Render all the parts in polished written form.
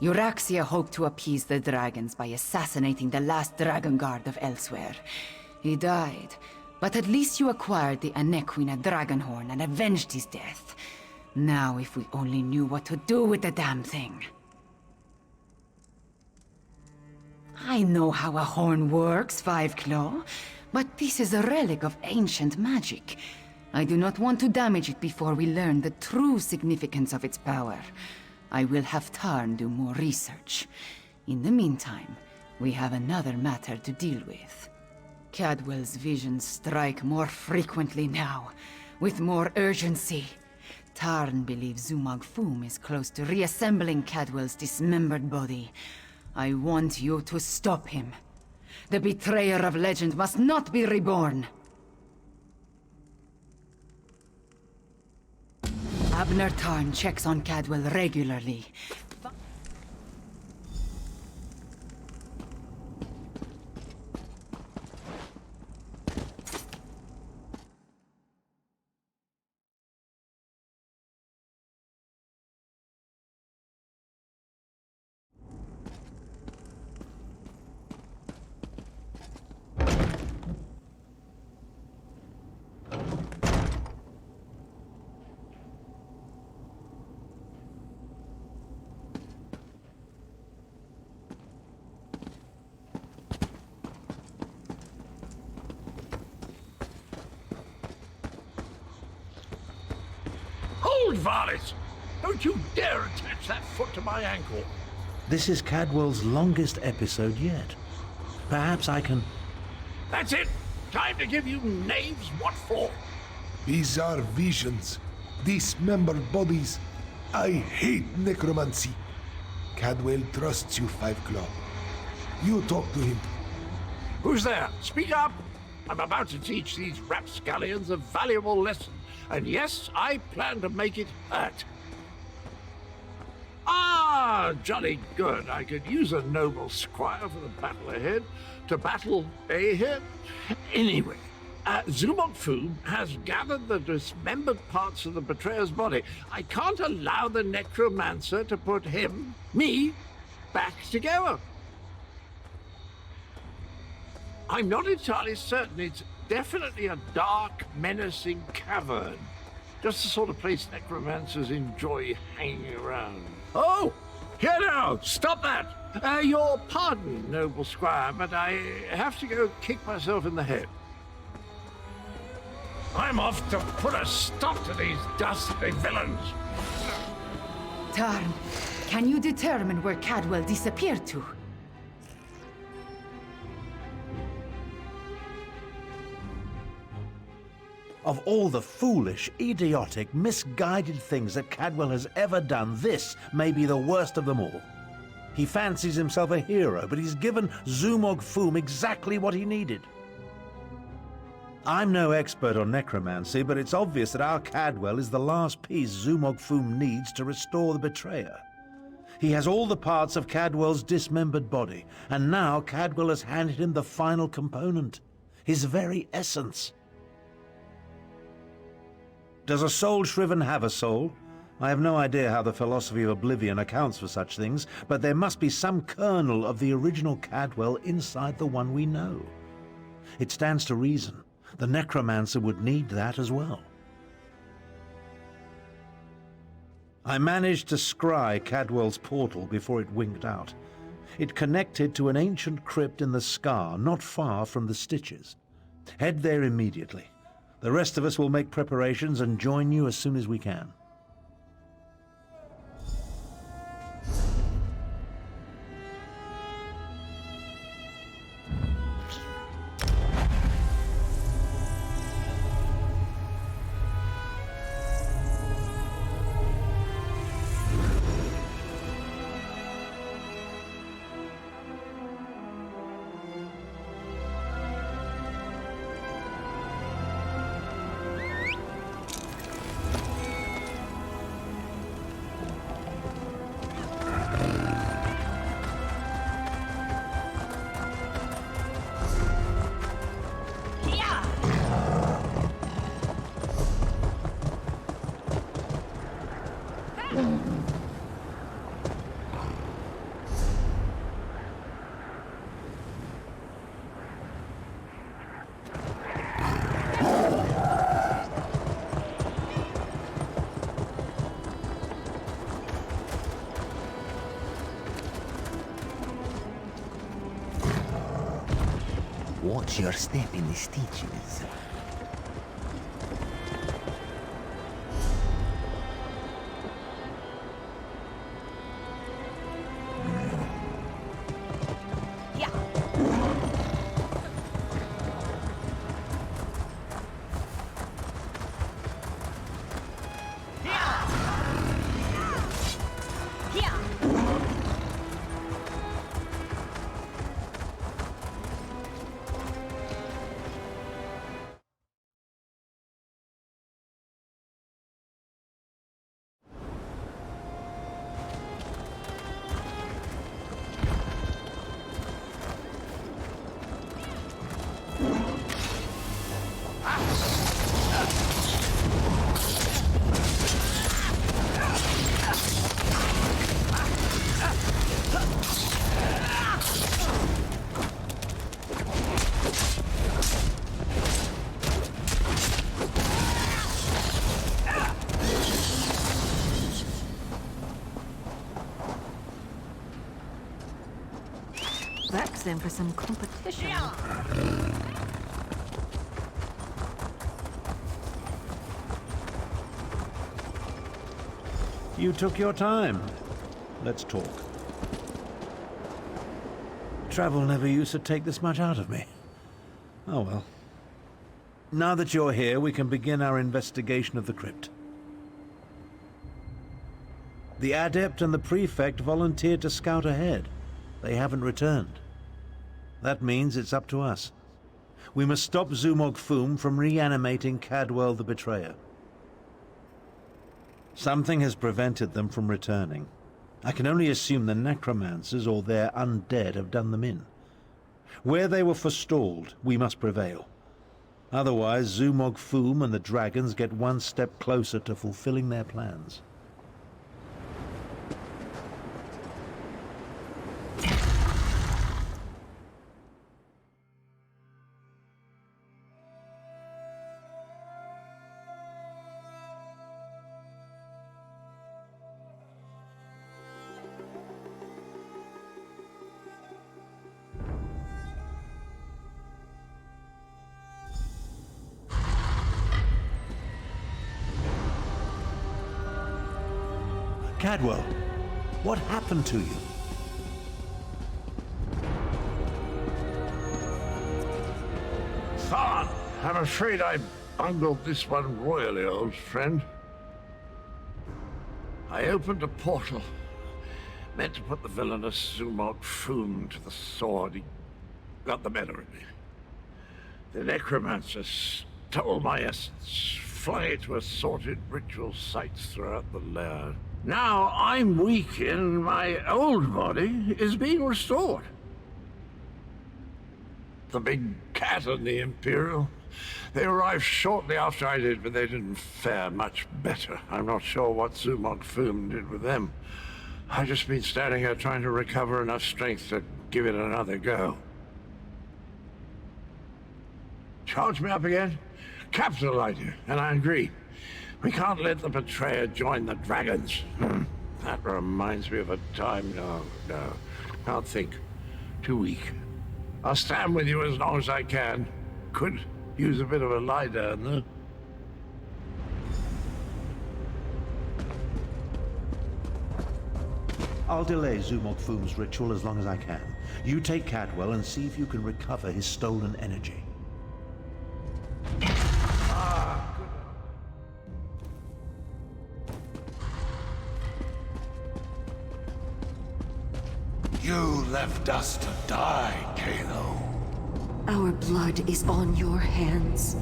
Euraxia hoped to appease the dragons by assassinating the last dragon guard of Elsewhere. He died, but at least you acquired the Anequina Dragonhorn and avenged his death. Now if we only knew what to do with the damn thing. I know how a horn works, Fiveclaw, but this is a relic of ancient magic. I do not want to damage it before we learn the true significance of its power. I will have Tarn do more research. In the meantime, we have another matter to deal with. Cadwell's visions strike more frequently now, with more urgency. Tarn believes Zumog Foom is close to reassembling Cadwell's dismembered body. I want you to stop him. The betrayer of legend must not be reborn. Abner Tarn checks on Cadwell regularly. Varlet! Don't you dare attach that foot to my ankle! This is Cadwell's longest episode yet. Perhaps I can... That's it! Time to give you knaves what for! Bizarre visions. Dismembered bodies. I hate necromancy. Cadwell trusts you, Fiveclaw. You talk to him. Who's there? Speak up! I'm about to teach these rapscallions a valuable lesson. And yes, I plan to make it hurt. Ah, jolly good. I could use a noble squire for the battle ahead. To battle ahead? Anyway, Zumog Foom has gathered the dismembered parts of the betrayer's body. I can't allow the necromancer to put me, back together. I'm not entirely certain. It's definitely a dark, menacing cavern. Just the sort of place necromancers enjoy hanging around. Oh! Here now! Stop that! Your pardon, noble squire, but I have to go kick myself in the head. I'm off to put a stop to these dastardly villains! Tarn, can you determine where Cadwell disappeared to? Of all the foolish, idiotic, misguided things that Cadwell has ever done, this may be the worst of them all. He fancies himself a hero, but he's given Zumog Foom exactly what he needed. I'm no expert on necromancy, but it's obvious that our Cadwell is the last piece Zumog Foom needs to restore the betrayer. He has all the parts of Cadwell's dismembered body, and now Cadwell has handed him the final component, his very essence. Does a soul shriven have a soul? I have no idea how the philosophy of oblivion accounts for such things, but there must be some kernel of the original Cadwell inside the one we know. It stands to reason. The necromancer would need that as well. I managed to scry Cadwell's portal before it winked out. It connected to an ancient crypt in the scar, not far from the Stitches. Head there immediately. The rest of us will make preparations and join you as soon as we can. watch your step in the stitches. That's them for some competition. You took your time. Let's talk. Travel never used to take this much out of me. Oh well. Now that you're here, we can begin our investigation of the crypt. The Adept and the Prefect volunteered to scout ahead. They haven't returned. That means it's up to us. We must stop Zumog Foom from reanimating Cadwell the Betrayer. Something has prevented them from returning. I can only assume the necromancers or their undead have done them in. Where they were forestalled, we must prevail. Otherwise, Zumog Foom and the dragons get one step closer to fulfilling their plans. Cadwell, what happened to you? Tharn, I'm afraid I bungled this one royally, old friend. I opened a portal, meant to put the villainous Zumog Foom to the sword. He got the better of me. The necromancer stole my essence, flung it to assorted ritual sites throughout the lair. Now I'm weak and my old body is being restored. The big cat and the Imperial, they arrived shortly after I did, but they didn't fare much better. I'm not sure what Zumog Foom did with them. I've just been standing here trying to recover enough strength to give it another go. Charge me up again? Capital idea, and I agree. We can't let the betrayer join the dragons. That reminds me of a time. No. Can't think. Too weak. I'll stand with you as long as I can. Could use a bit of a lie down, though. I'll delay Zumog Foom's ritual as long as I can. You take Cadwell and see if you can recover his stolen energy. You left us to die, Kalo. Our blood is on your hands.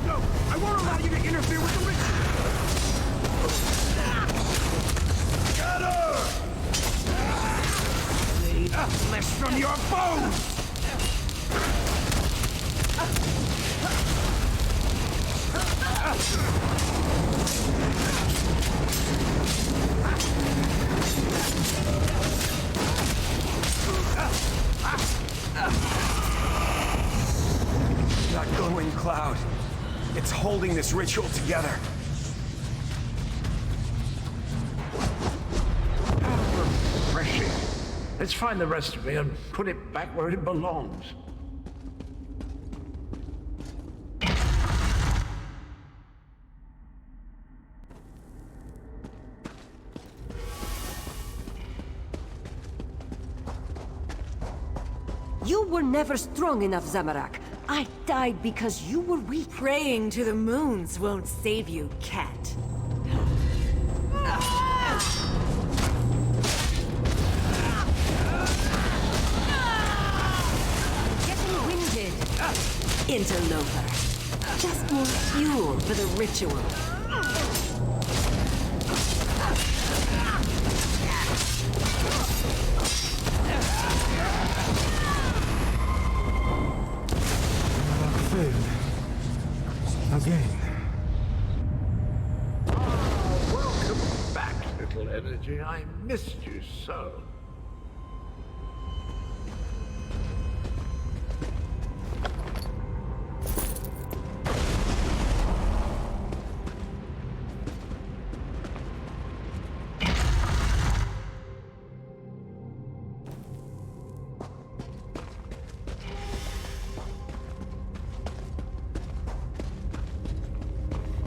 No! I won't allow you to interfere with the ritual! Get her! Made of flesh from your bones! That glowing cloud. It's holding this ritual together. How refreshing. Let's find the rest of me and put it back where it belongs. You were never strong enough, Zamorak. I died because you were weak. Praying to the moons won't save you, cat. Getting winded. Interloper. Just more fuel for the ritual. Again. Welcome back, little energy. I missed you so.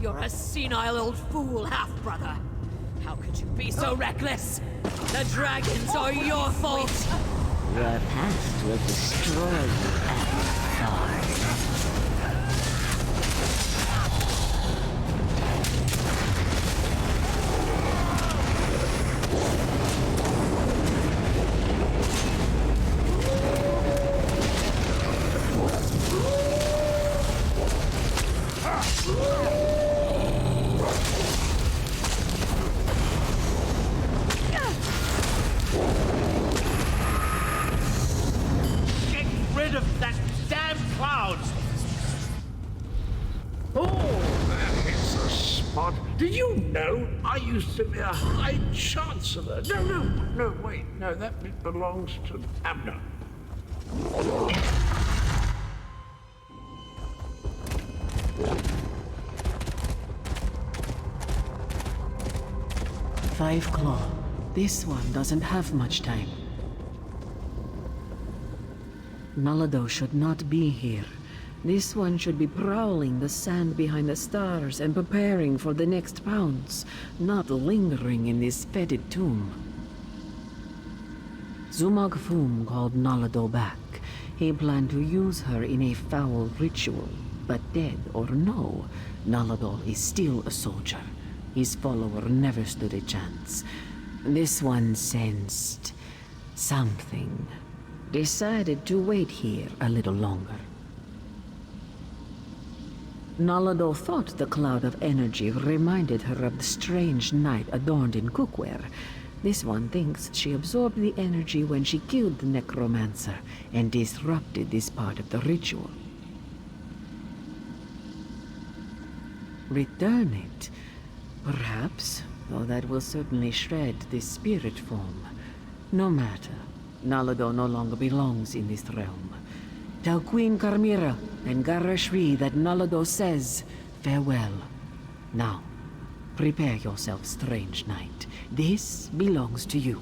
You're a senile old fool, half-brother. How could you be so reckless? The dragons are your fault! Your past will destroy you at the start. Get rid of that damn cloud! Oh, that hits the spot. Did you know I used to be a High Chancellor? No, wait. No, that bit belongs to Abner. 5 Claw. This one doesn't have much time. Nalado should not be here. This one should be prowling the sand behind the stars and preparing for the next pounce, not lingering in this fetid tomb. Zumag Fum called Nalado back. He planned to use her in a foul ritual, but dead or no, Nalado is still a soldier. His follower never stood a chance. This one sensed something. Decided to wait here a little longer. Nalado thought the cloud of energy reminded her of the strange knight adorned in cookware. This one thinks she absorbed the energy when she killed the necromancer and disrupted this part of the ritual. Return it? Perhaps, though that will certainly shred this spirit form. No matter. Nalado no longer belongs in this realm. Tell Queen Carmira and Garashri that Nalado says farewell. Now, prepare yourself, strange knight. This belongs to you.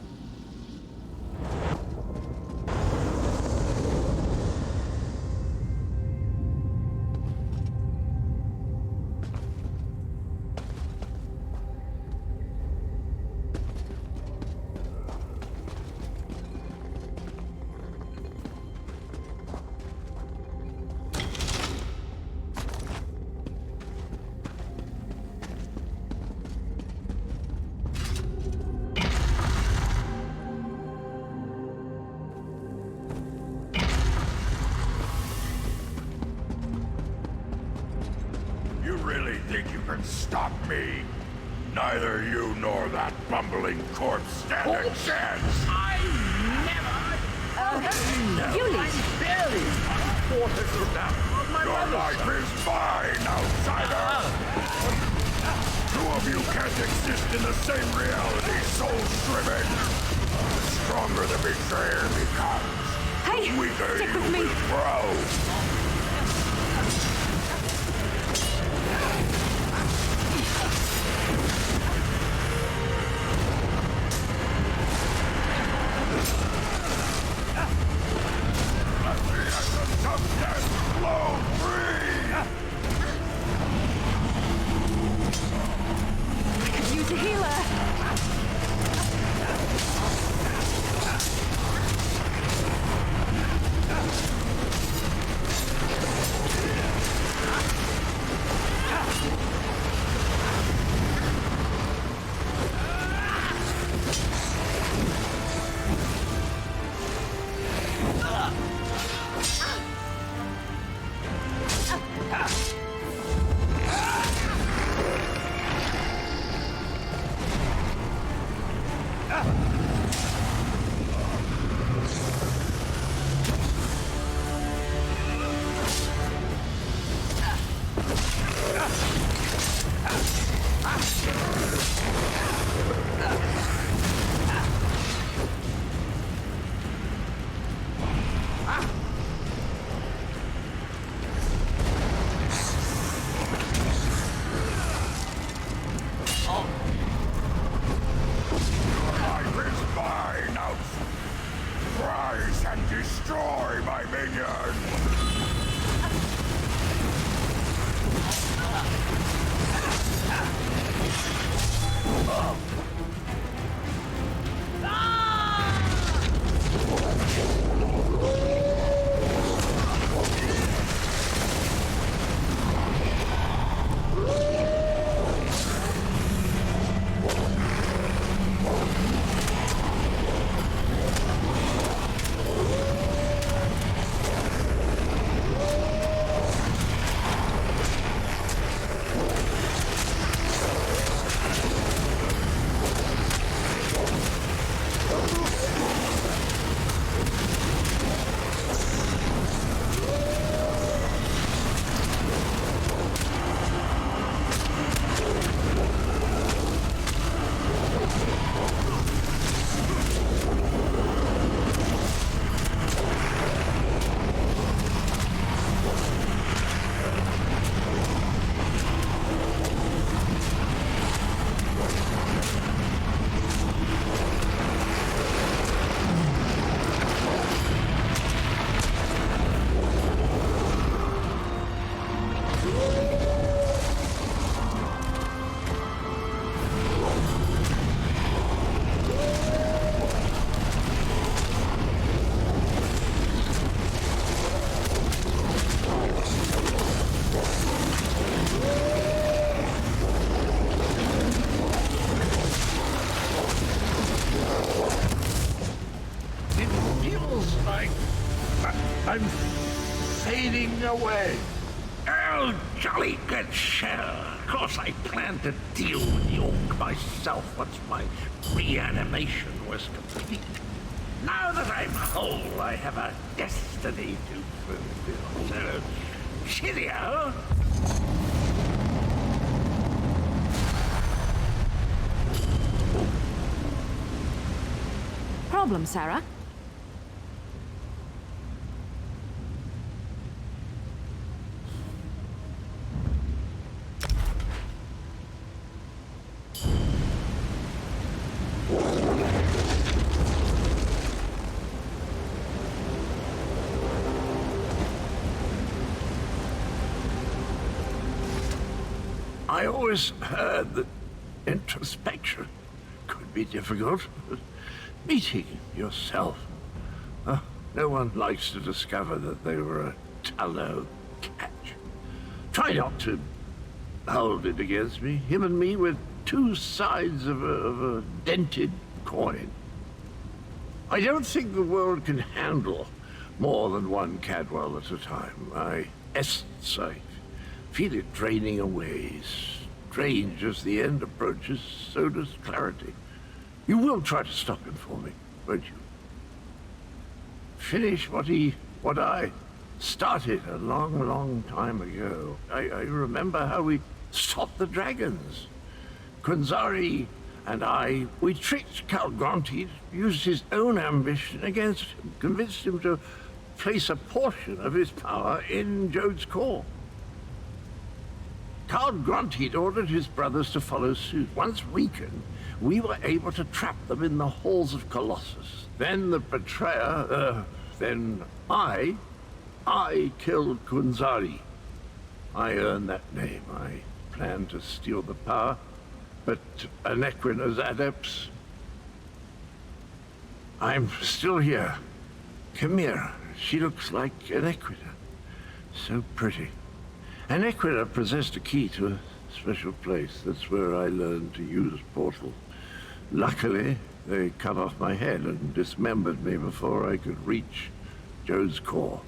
You really think you can stop me? Neither you nor that bumbling corpse stand a chance! I never... You leave. I'm barely a quarter to that of my Your life is mine, outsider! Two of you can't exist in the same reality, soul-striven! The stronger the betrayer becomes, Hey, the weaker stick you with me. will grow! death flow free! I could use a healer! Destroy my minions! I'm fading away. Oh, jolly good shell. Of course I planned to deal with the orc myself once my reanimation was complete. Now that I'm whole, I have a destiny to fulfill. So, cheerio. Problem, Sarah? I always heard that introspection could be difficult. Meeting yourself. No one likes to discover that they were a tallow catch. Try not to hold it against me. Him and me were two sides of a dented coin. I don't think the world can handle more than one Cadwell at a time. My essence, I feel it draining away. Strange as the end approaches, so does clarity. You will try to stop him for me, won't you? Finish what I started a long, long time ago. I remember how we stopped the dragons. Kunzari and we tricked Calgronti, used his own ambition against him, convinced him to place a portion of his power in Jode's core. Calgronti ordered his brothers to follow suit. Once weakened, we were able to trap them in the halls of Colossus. Then the betrayer, then I I killed Kunzari. I earned that name. I planned to steal the power, but Anequina's adepts... I'm still here. Chimera. She looks like Anequina. So pretty. Anequina possessed a key to a special place. That's where I learned to use portal. Luckily, they cut off my head and dismembered me before I could reach Jode's core.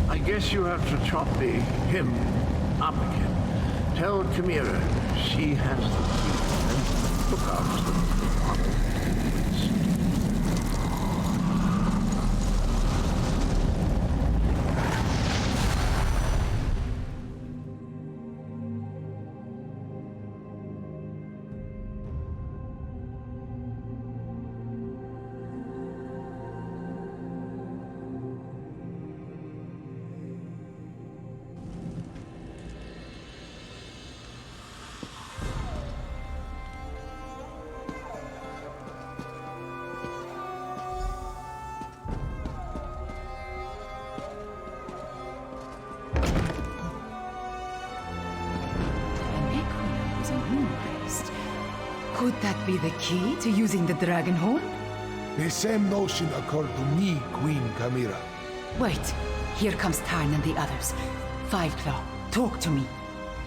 I guess you have to chop him up again. Tell Chimera she has the key and look after them. Could that be the key to using the dragon horn? The same notion occurred to me, Queen Chimera. Wait, here comes Tarn and the others. Five Claw, talk to me.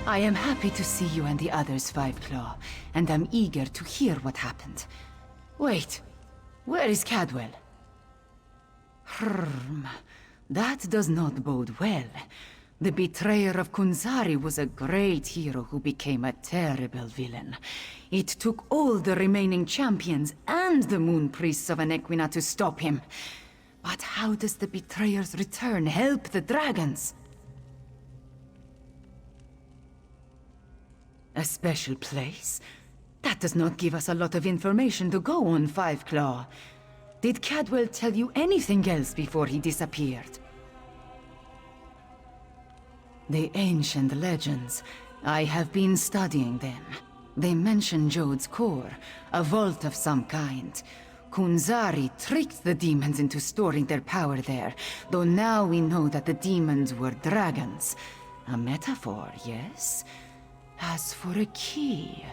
I am happy to see you and the others, Five Claw, and I'm eager to hear what happened. Wait, where is Cadwell? That does not bode well. The betrayer of Kunzari was a great hero who became a terrible villain. It took all the remaining champions and the moon priests of Anequina to stop him. But how does the betrayer's return help the dragons? A special place? That does not give us a lot of information to go on, Five Claw. Did Cadwell tell you anything else before he disappeared? The ancient legends. I have been studying them. They mention Jode's core, a vault of some kind. Kunzari tricked the demons into storing their power there, though now we know that the demons were dragons. A metaphor, yes? As for a key...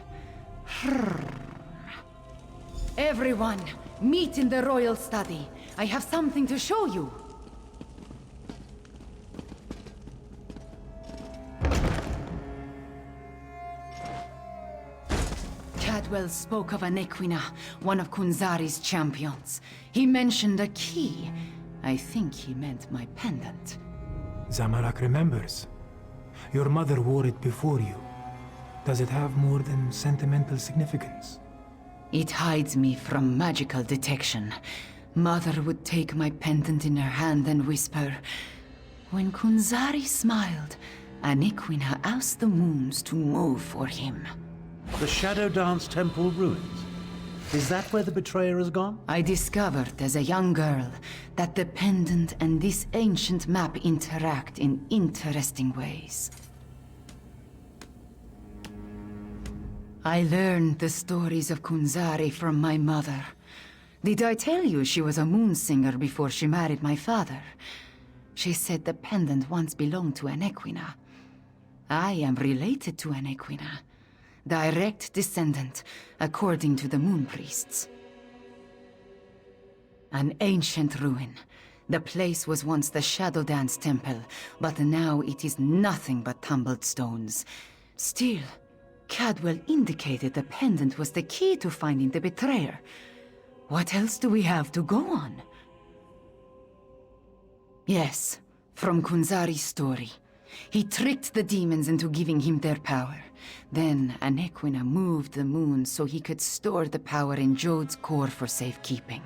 Everyone, meet in the royal study. I have something to show you. Cadwell spoke of Anequina, one of Kunzari's champions. He mentioned a key. I think he meant my pendant. Zamorak remembers. Your mother wore it before you. Does it have more than sentimental significance? It hides me from magical detection. Mother would take my pendant in her hand and whisper, "When Kunzari smiled, Anequina asked the moons to move for him." The Shadow Dance Temple ruins. Is that where the betrayer has gone? I discovered as a young girl that the pendant and this ancient map interact in interesting ways. I learned the stories of Kunzari from my mother. Did I tell you she was a moon singer before she married my father? She said the pendant once belonged to Anequina. I am related to Anequina. Direct descendant, according to the moon priests. An ancient ruin. The place was once the Shadow Dance Temple, but now it is nothing but tumbled stones. Still, Cadwell indicated the pendant was the key to finding the betrayer. What else do we have to go on? Yes, from Kunzari's story. He tricked the demons into giving him their power. Then Anequina moved the moon so he could store the power in Jode's core for safekeeping.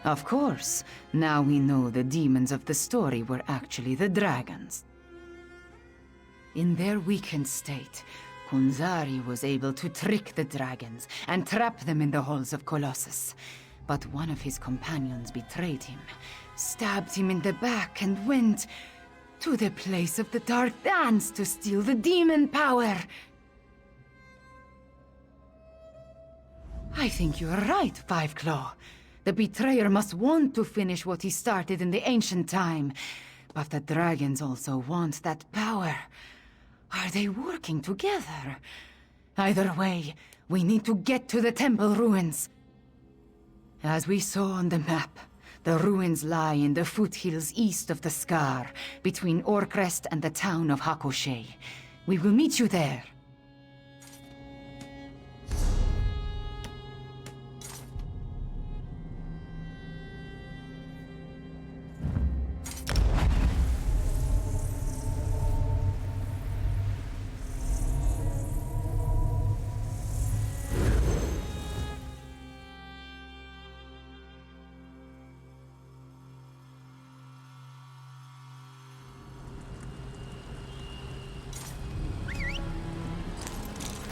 Of course, now we know the demons of the story were actually the dragons. In their weakened state, Kunzari was able to trick the dragons and trap them in the halls of Colossus. But one of his companions betrayed him, stabbed him in the back, and went to the place of the Dark Dance to steal the demon power. I think you are right, Five Claw. The betrayer must want to finish what he started in the ancient time. But the dragons also want that power. Are they working together? Either way, we need to get to the temple ruins. As we saw on the map, the ruins lie in the foothills east of the Scar, between Orcrest and the town of Hakoshe. We will meet you there.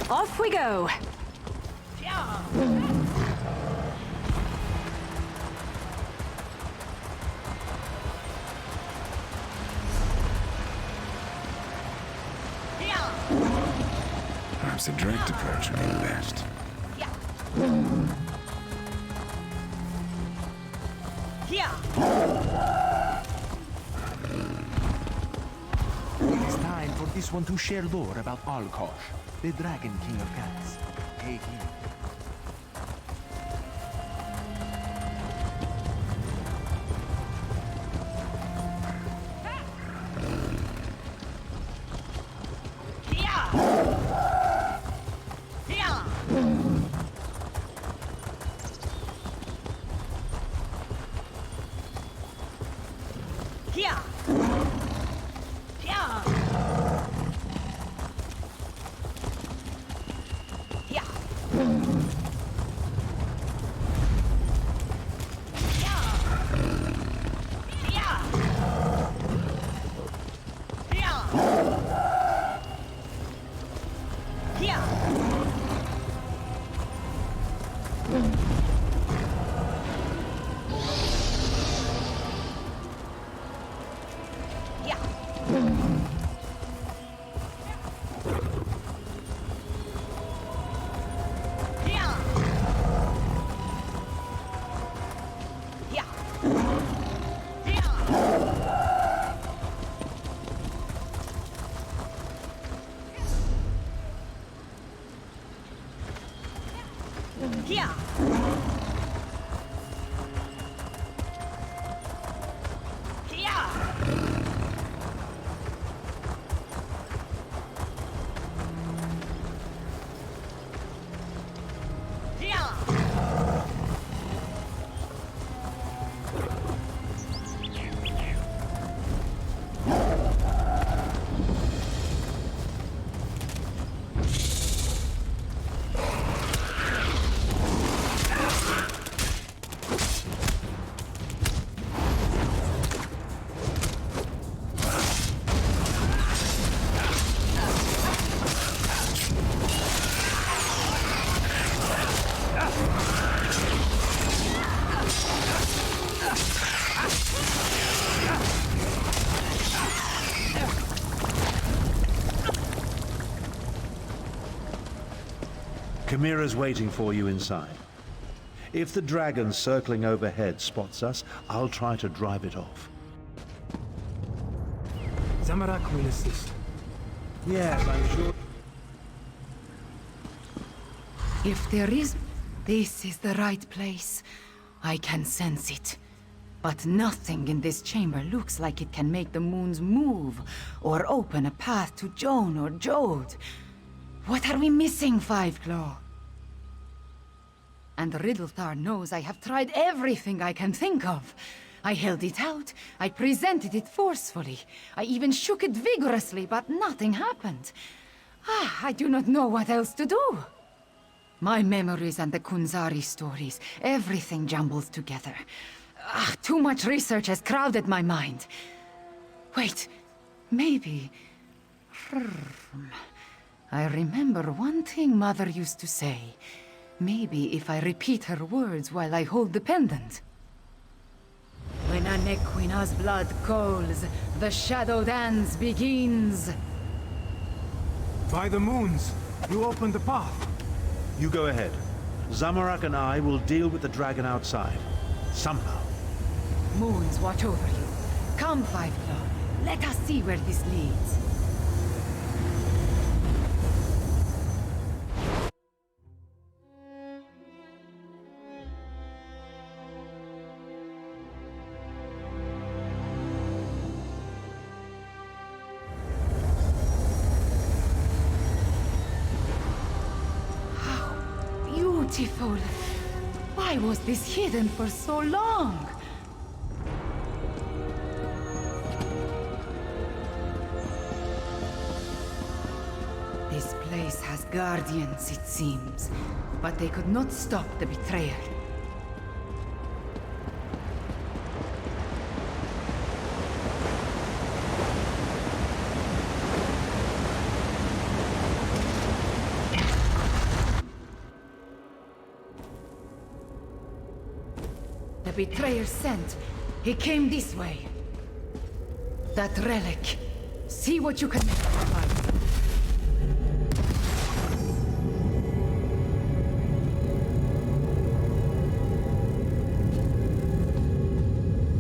Off we go! Perhaps a direct approach would be the best. It's time for this one to share lore about Alkosh, the Dragon King of Cats. Take him. Chimera's waiting for you inside. If the dragon circling overhead spots us, I'll try to drive it off. Zamarak will assist. Yes, I'm sure. If there is... This is the right place. I can sense it. But nothing in this chamber looks like it can make the moons move, or open a path to Joan or Jode. What are we missing, Fiveclaw? And Riddlethar knows I have tried everything I can think of. I held it out, I presented it forcefully, I even shook it vigorously, but nothing happened. I do not know what else to do. My memories and the Kunzari stories, everything jumbles together. Too much research has crowded my mind. Wait, maybe... I remember one thing Mother used to say. Maybe if I repeat her words while I hold the pendant. When a Nequina's blood calls, the shadow dance begins. By the moons, you opened the path. You go ahead. Zamarak and I will deal with the dragon outside. somehow. Moons watch over you. Come, Five Claw. Let us see where this leads. Beautiful. Why was this hidden for so long? This place has guardians, it seems, but they could not stop the betrayer. The betrayer sent. He came this way. That relic. See what you can find.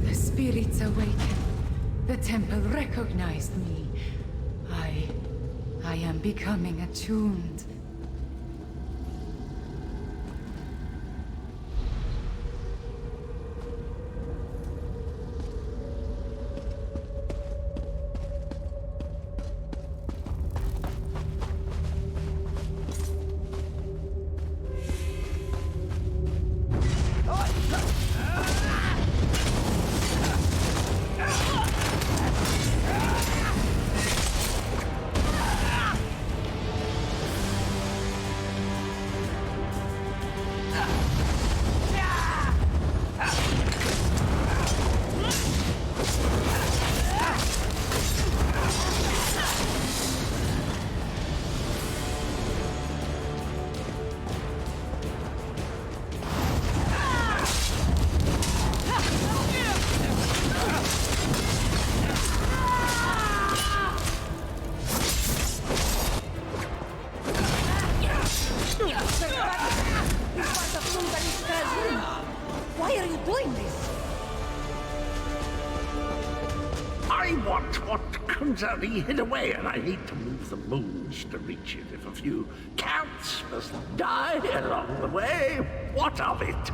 The spirits awaken. The temple recognized me. I am becoming attuned. Why are you doing this? I want what Kunzari hid away, and I need to move the moons to reach it. If a few counts must die along the way, what of it?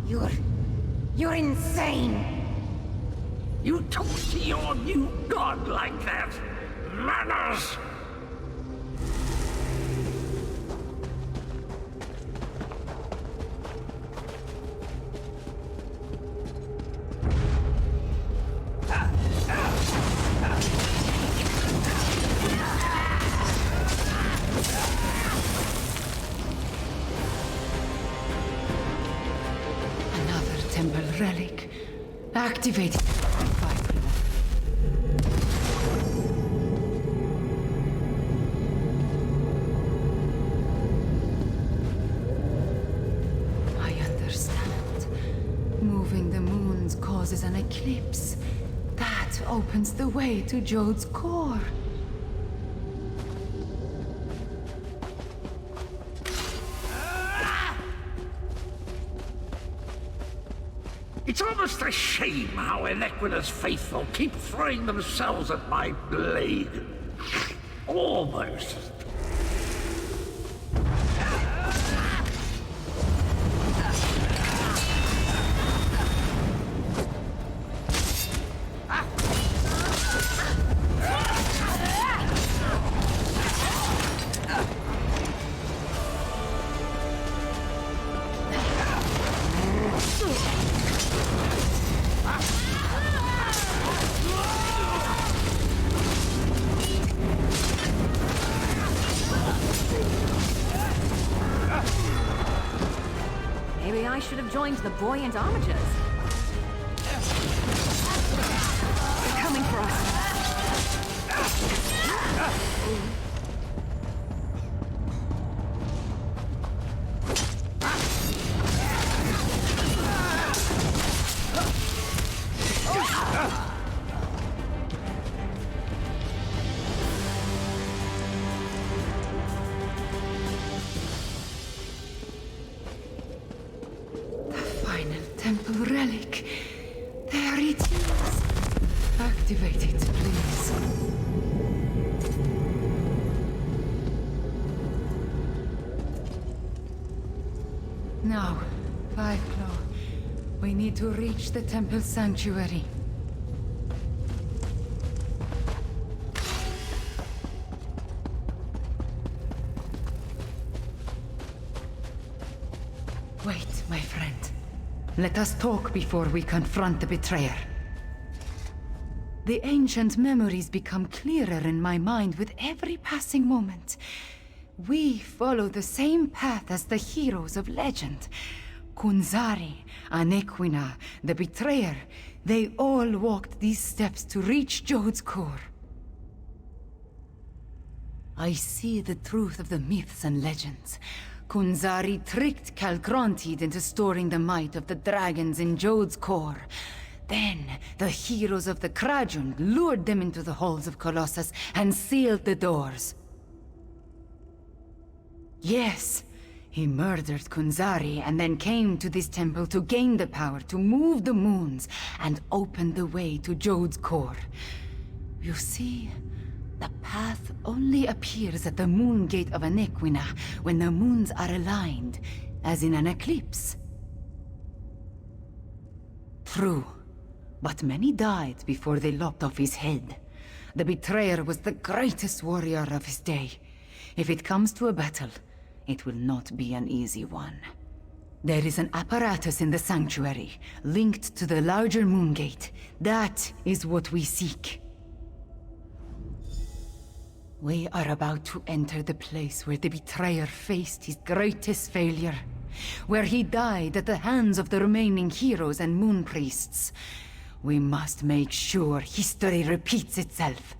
You're insane! You talk to your new god like that? Manners! Temple relic. Activated. I understand. Moving the moons causes an eclipse. That opens the way to Jode's core. It's almost a shame how Enequida's faithful keep throwing themselves at my blade. Almost. Maybe I should have joined the buoyant armatures. They're coming for us. Temple Activate it, please. Now, Five Claw. We need to reach the temple sanctuary. Wait, my friend. Let us talk before we confront the betrayer. The ancient memories become clearer in my mind with every passing moment. We follow the same path as the heroes of legend. Kunzari, Anequina, the betrayer, they all walked these steps to reach Jode's core. I see the truth of the myths and legends. Kunzari tricked Calgrontiid into storing the might of the dragons in Jode's core. Then, the heroes of the Krajund lured them into the halls of Colossus and sealed the doors. Yes, he murdered Kunzari and then came to this temple to gain the power to move the moons and open the way to Jode's core. You see, the path only appears at the moon gate of Anequina when the moons are aligned, as in an eclipse. True, but many died before they lopped off his head. The betrayer was the greatest warrior of his day. If it comes to a battle, it will not be an easy one. There is an apparatus in the sanctuary, linked to the larger moon gate. That is what we seek. We are about to enter the place where the betrayer faced his greatest failure, where he died at the hands of the remaining heroes and moon priests. We must make sure history repeats itself.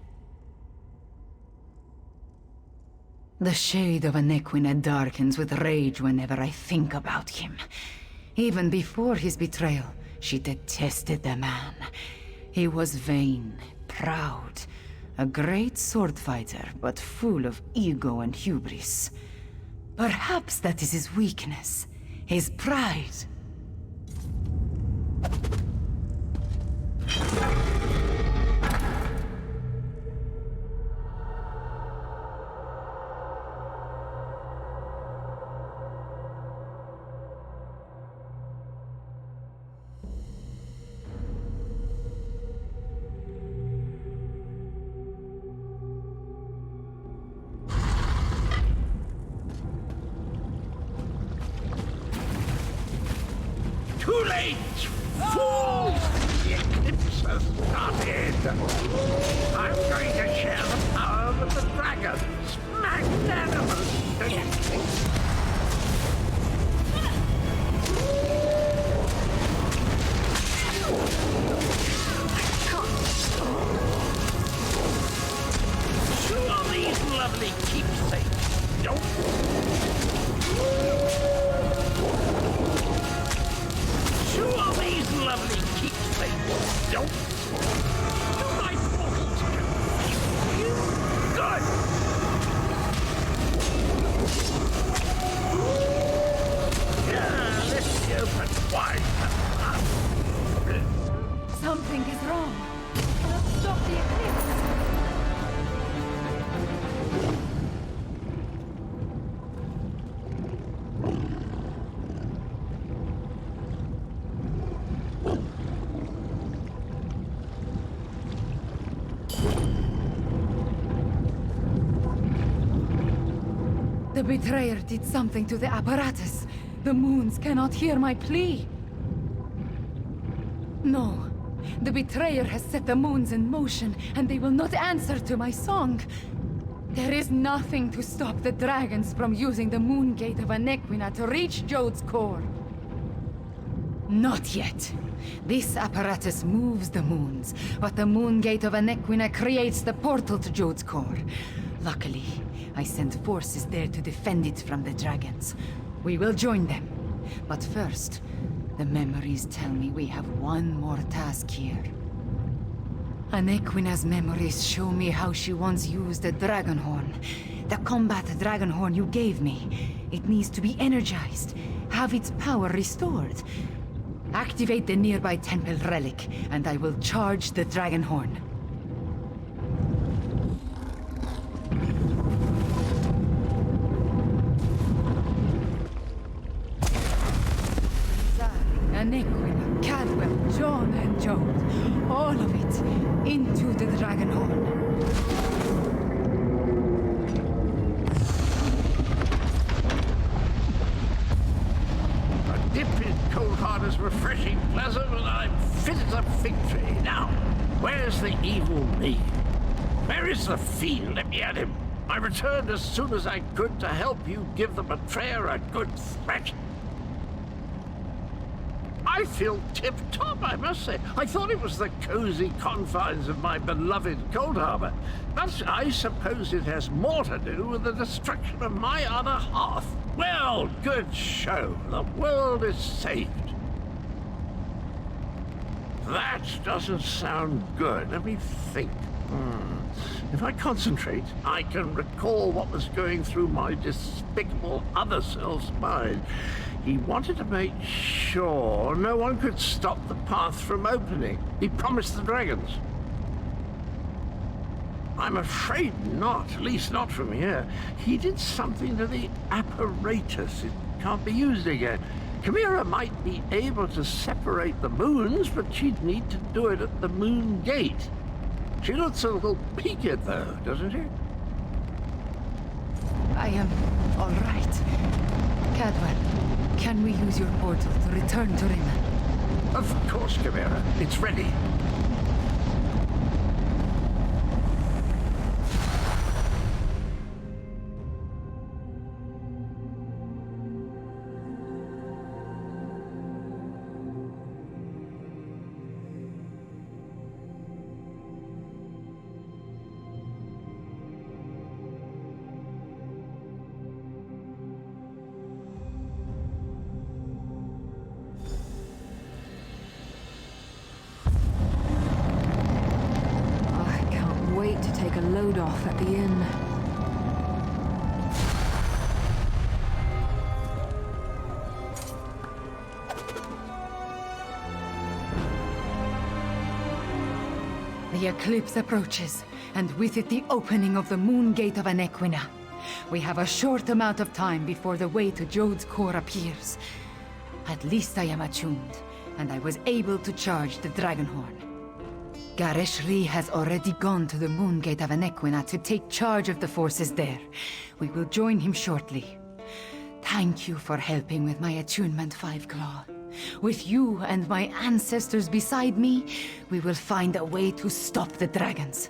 The shade of Anequina darkens with rage whenever I think about him. Even before his betrayal, she detested the man. He was vain, proud, a great sword fighter, but full of ego and hubris. Perhaps that is his weakness, his pride. Too late! Fools! The eclipse has started! I'm going to share the power with the dragons! Magnanimous, don't you think? Sure, these lovely keepsakes lovely keepsakes don't do my portal to you. Good! Let's be open wide. Something is wrong. Stop the eclipse. The betrayer did something to the apparatus. The moons cannot hear my plea. No. The betrayer has set the moons in motion, and they will not answer to my song. There is nothing to stop the dragons from using the moon gate of Anequina to reach Jode's core. Not yet. This apparatus moves the moons, but the moon gate of Anequina creates the portal to Jode's core. Luckily, I sent forces there to defend it from the dragons. We will join them. But first, the memories tell me we have one more task here. Anequina's memories show me how she once used the dragon horn. The combat dragon horn you gave me. It needs to be energized, have its power restored. Activate the nearby temple relic, and I will charge the dragon horn. Anequina, Cadwell, John, and Jones. All of it into the Dragonhorn. A dip in cold hard is refreshing, pleasant, and I'm fit as a fig tree. Now, where's the evil me? Where is the fiend? Let me at him. I returned as soon as I could to help you give the betrayer a good thrashing. I feel tip-top, I must say. I thought it was the cozy confines of my beloved Cold Harbor, but I suppose it has more to do with the destruction of my other half. Well, good show. The world is saved. That doesn't sound good. Let me think. If I concentrate, I can recall what was going through my despicable other self's mind. He wanted to make sure no one could stop the path from opening. He promised the dragons. I'm afraid not, at least not from here. He did something to the apparatus. It can't be used again. Chimera might be able to separate the moons, but she'd need to do it at the moon gate. She looks a little peaked, though, doesn't she? I am all right. Cadwell, can we use your portal to return to Rimmer? Of course, Chimera. It's ready. To take a load off at the inn. The eclipse approaches, and with it the opening of the moon gate of Anequina. We have a short amount of time before the way to Jode's core appears. At least I am attuned, and I was able to charge the Dragonhorn. Gareshri has already gone to the moon gate of Anequina to take charge of the forces there. We will join him shortly. Thank you for helping with my attunement, Five Claw. With you and my ancestors beside me, we will find a way to stop the dragons.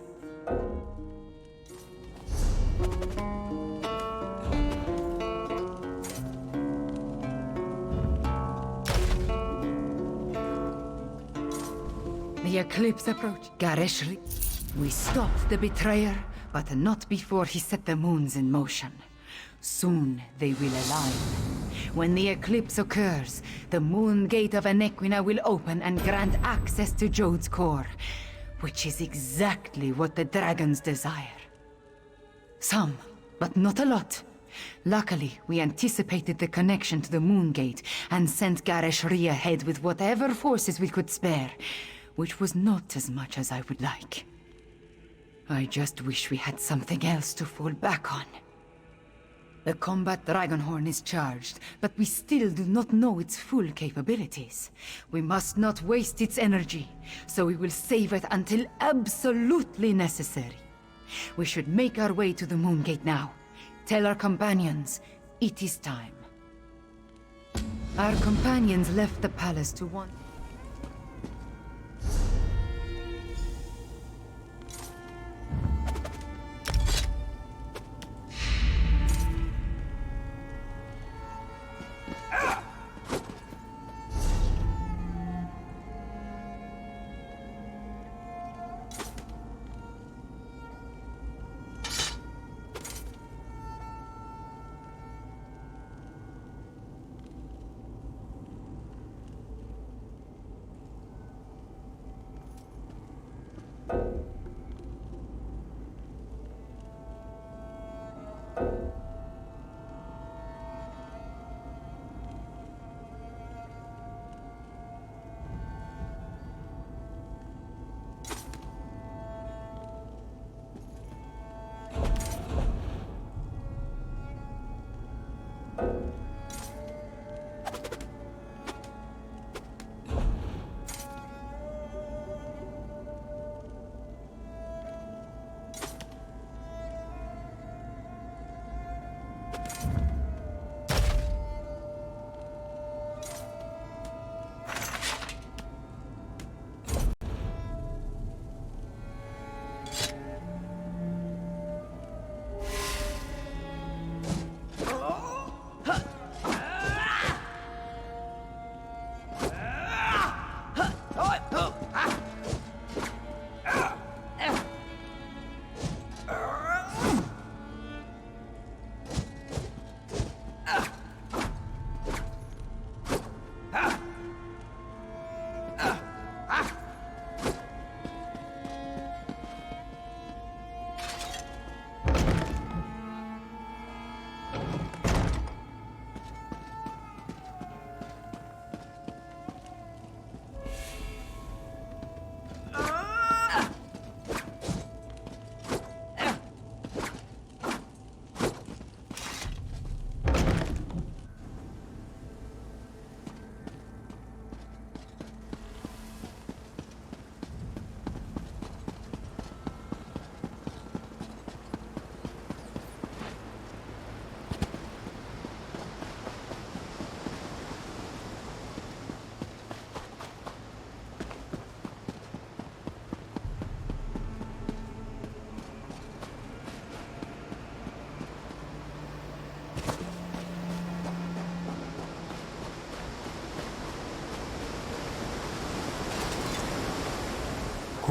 The eclipse approach. Gareshri. We stopped the betrayer, but not before he set the moons in motion. Soon they will align. When the eclipse occurs, the moon gate of Anequina will open and grant access to Jode's core, which is exactly what the dragons desire. Some, but not a lot. Luckily, we anticipated the connection to the moon gate and sent Gareshri ahead with whatever forces we could spare, which was not as much as I would like. I just wish we had something else to fall back on. The combat Dragonhorn is charged, but we still do not know its full capabilities. We must not waste its energy, so we will save it until absolutely necessary. We should make our way to the moon gate now. Tell our companions, it is time. Our companions left the palace to wander.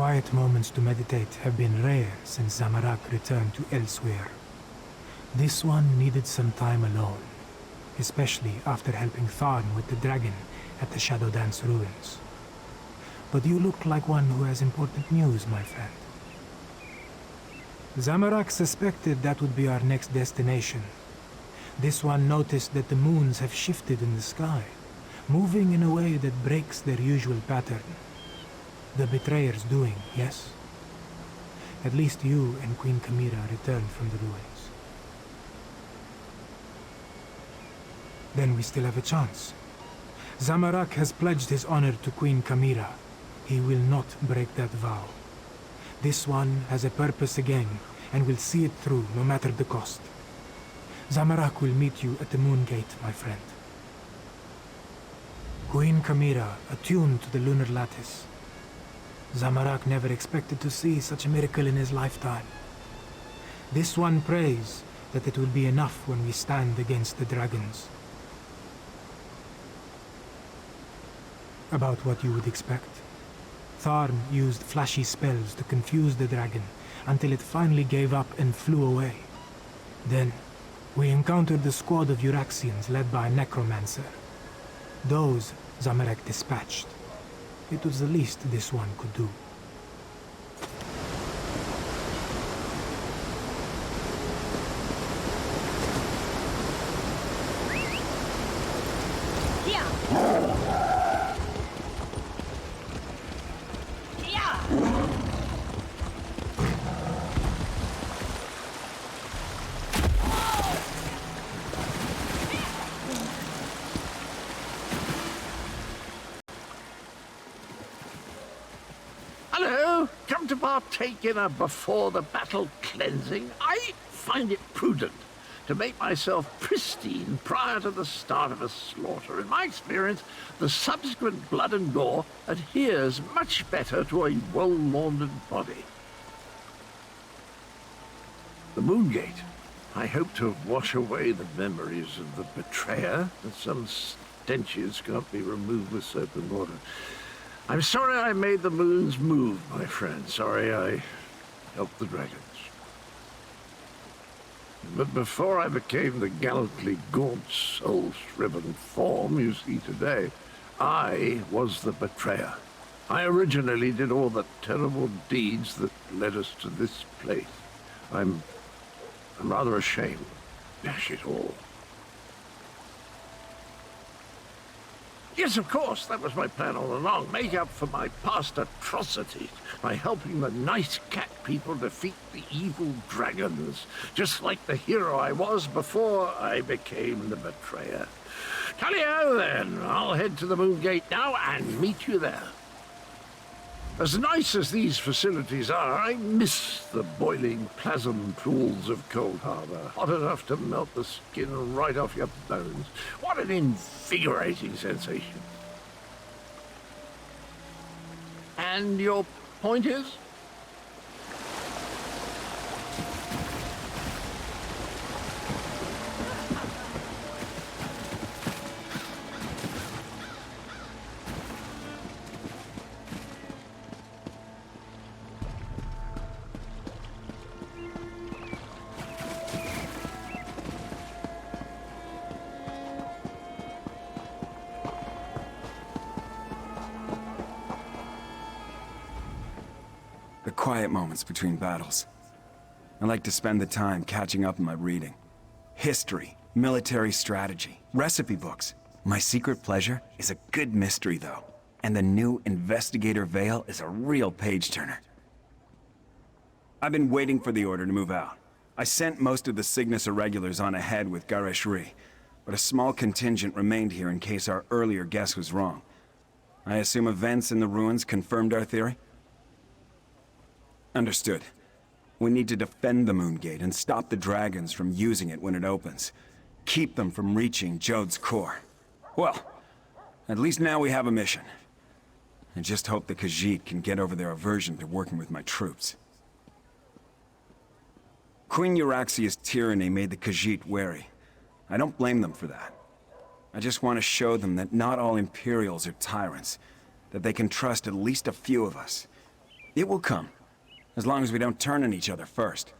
Quiet moments to meditate have been rare since Zamorak returned to Elsewhere. This one needed some time alone, especially after helping Tharn with the dragon at the Shadow Dance ruins. But you look like one who has important news, my friend. Zamorak suspected that would be our next destination. This one noticed that the moons have shifted in the sky, moving in a way that breaks their usual pattern. The betrayer's doing, yes? At least you and Queen Kamira returned from the ruins. Then we still have a chance. Zamorak has pledged his honor to Queen Kamira. He will not break that vow. This one has a purpose again, and will see it through no matter the cost. Zamorak will meet you at the Moon Gate, my friend. Queen Kamira, attuned to the lunar lattice. Zamorak never expected to see such a miracle in his lifetime. This one prays that it will be enough when we stand against the dragons. About what you would expect. Tharn used flashy spells to confuse the dragon until it finally gave up and flew away. Then, we encountered a squad of Euraxians led by a necromancer. Those Zamorak dispatched. It was the least this one could do. Hello, come to partake in a before-the-battle cleansing? I find it prudent to make myself pristine prior to the start of a slaughter. In my experience, the subsequent blood and gore adheres much better to a well-laundered body. The Moongate. I hope to wash away the memories of the betrayer, and some stenches can't be removed with soap and water. I'm sorry I made the moons move, my friend. Sorry I helped the dragons. But before I became the gallantly gaunt, soul-shriven form you see today, I was the betrayer. I originally did all the terrible deeds that led us to this place. I'm rather ashamed. Dash it all. Yes, of course, that was my plan all along. Make up for my past atrocities by helping the nice cat people defeat the evil dragons, just like the hero I was before I became the betrayer. Tally-ho, then. I'll head to the Moongate now and meet you there. As nice as these facilities are, I miss the boiling plasm pools of Cold Harbor, hot enough to melt the skin right off your bones. What an invigorating sensation. And your point is? The quiet moments between battles. I like to spend the time catching up on my reading. History, military strategy, recipe books. My secret pleasure is a good mystery, though. And the new Investigator Veil is a real page-turner. I've been waiting for the order to move out. I sent most of the Cygnus Irregulars on ahead with Gareshri, but a small contingent remained here in case our earlier guess was wrong. I assume events in the ruins confirmed our theory? Understood. We need to defend the Moongate and stop the dragons from using it when it opens. Keep them from reaching Jode's core. Well, at least now we have a mission. I just hope the Khajiit can get over their aversion to working with my troops. Queen Euraxia's tyranny made the Khajiit wary. I don't blame them for that. I just want to show them that not all Imperials are tyrants, that they can trust at least a few of us. It will come, as long as we don't turn on each other first.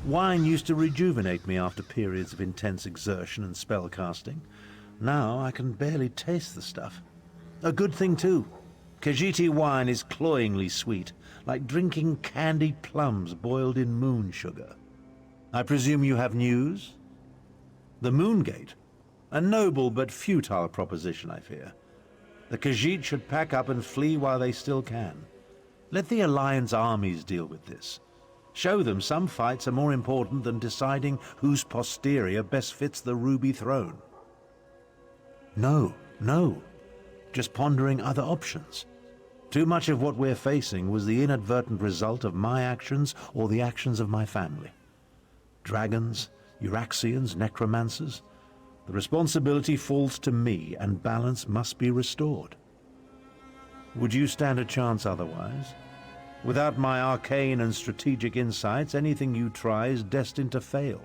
Wine used to rejuvenate me after periods of intense exertion and spellcasting. Now I can barely taste the stuff. A good thing too. Khajiiti wine is cloyingly sweet, like drinking candied plums boiled in moon sugar. I presume you have news? The Moongate? A noble but futile proposition, I fear. The Khajiit should pack up and flee while they still can. Let the Alliance armies deal with this. Show them some fights are more important than deciding whose posterior best fits the Ruby Throne. No. Just pondering other options. Too much of what we're facing was the inadvertent result of my actions or the actions of my family. Dragons, Euraxians, necromancers. The responsibility falls to me, and balance must be restored. Would you stand a chance otherwise? Without my arcane and strategic insights, anything you try is destined to fail.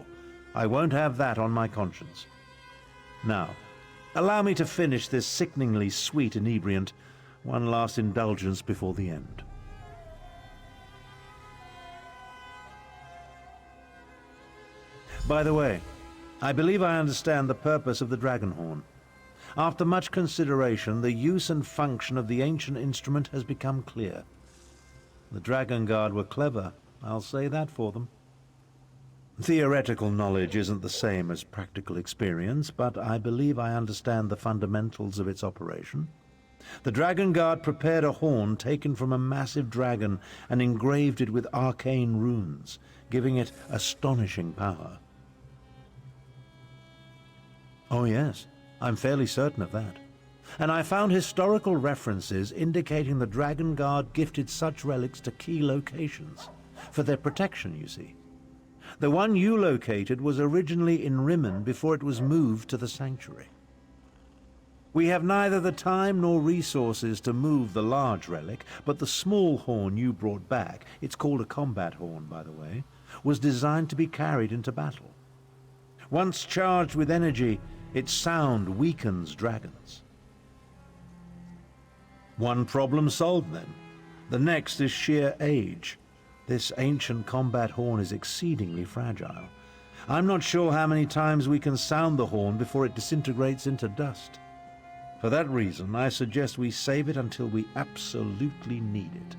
I won't have that on my conscience. Now, allow me to finish this sickeningly sweet inebriant, one last indulgence before the end. By the way, I believe I understand the purpose of the dragon horn. After much consideration, the use and function of the ancient instrument has become clear. The Dragon Guard were clever, I'll say that for them. Theoretical knowledge isn't the same as practical experience, but I believe I understand the fundamentals of its operation. The Dragon Guard prepared a horn taken from a massive dragon and engraved it with arcane runes, giving it astonishing power. Oh yes, I'm fairly certain of that. And I found historical references indicating the Dragon Guard gifted such relics to key locations. For their protection, you see. The one you located was originally in Rimmen before it was moved to the Sanctuary. We have neither the time nor resources to move the large relic, but the small horn you brought back, it's called a combat horn, by the way, was designed to be carried into battle. Once charged with energy, its sound weakens dragons. One problem solved then. The next is sheer age. This ancient combat horn is exceedingly fragile. I'm not sure how many times we can sound the horn before it disintegrates into dust. For that reason, I suggest we save it until we absolutely need it.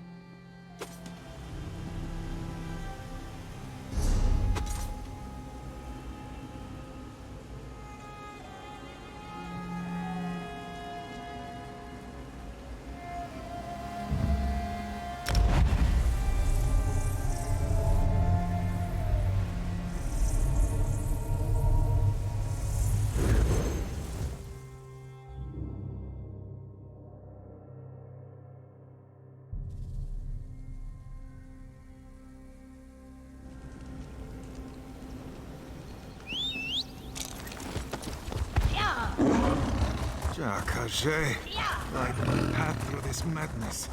Jay, light my path through this madness.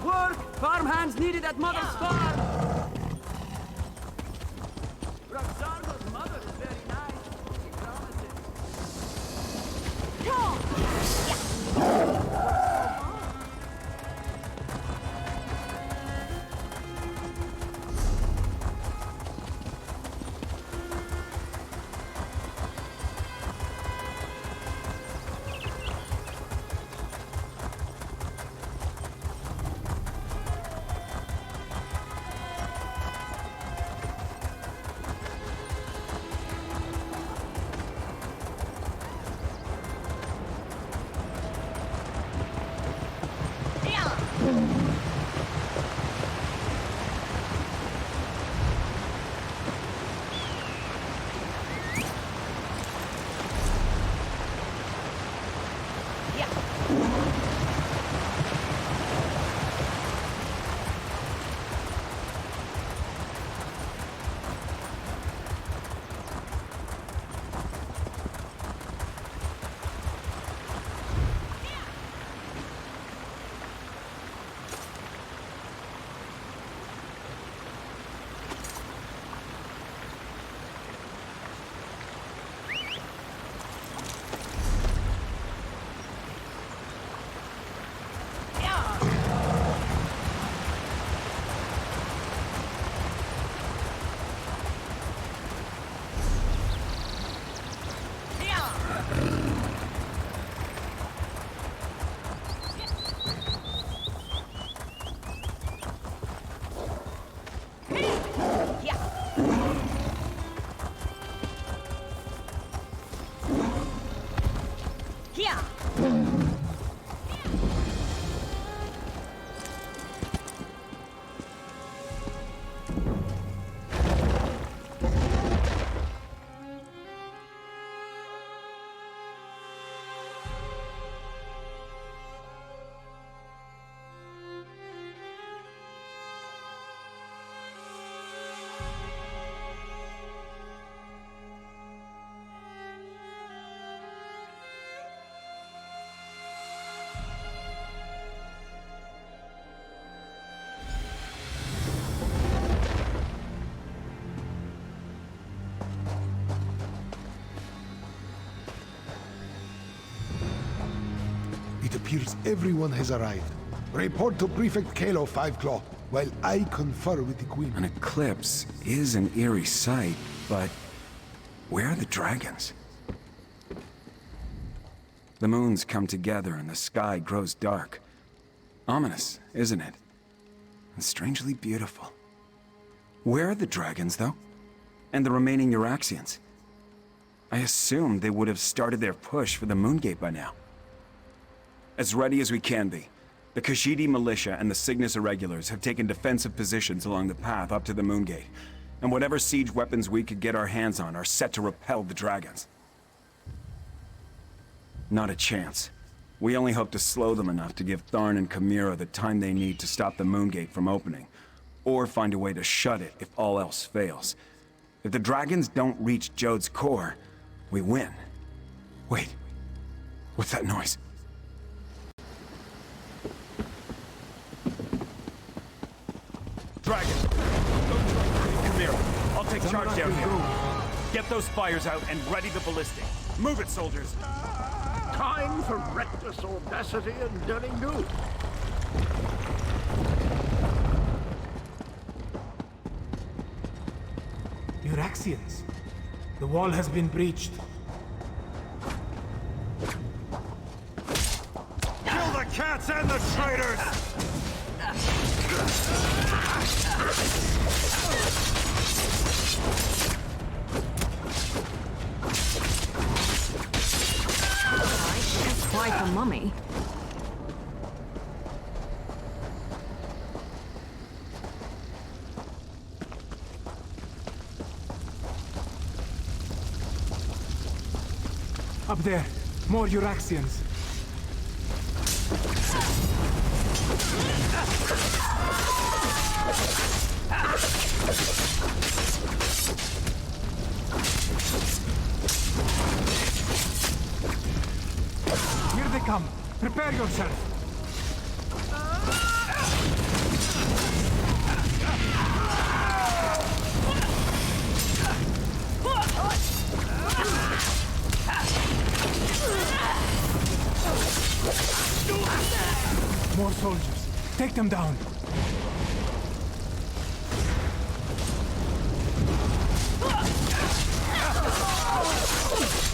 Work! Farmhands needed at Mother's farm! Roxardo's mother is very nice. She promises. It appears everyone has arrived. Report to Prefect Kalo, Five Claw, while I confer with the Queen. An eclipse is an eerie sight, but where are the dragons? The moons come together and the sky grows dark. Ominous, isn't it? And strangely beautiful. Where are the dragons, though? And the remaining Euraxians? I assumed they would have started their push for the Moongate by now. As ready as we can be, the Kashidi militia and the Cygnus Irregulars have taken defensive positions along the path up to the Moongate, and whatever siege weapons we could get our hands on are set to repel the dragons. Not a chance. We only hope to slow them enough to give Tharn and Chimera the time they need to stop the Moongate from opening, or find a way to shut it if all else fails. If the dragons don't reach Jode's core, we win. Wait, what's that noise? Dragon! Chimera, I'll take charge down here. Get those fires out and ready the ballistic. Move it, soldiers! Time for reckless audacity and daring do. Yuraxians. The wall has been breached. Kill the cats and the traitors! She's quite the mummy. Up there, more Yuraxians. Here they come. Prepare yourself. More soldiers. Take them down.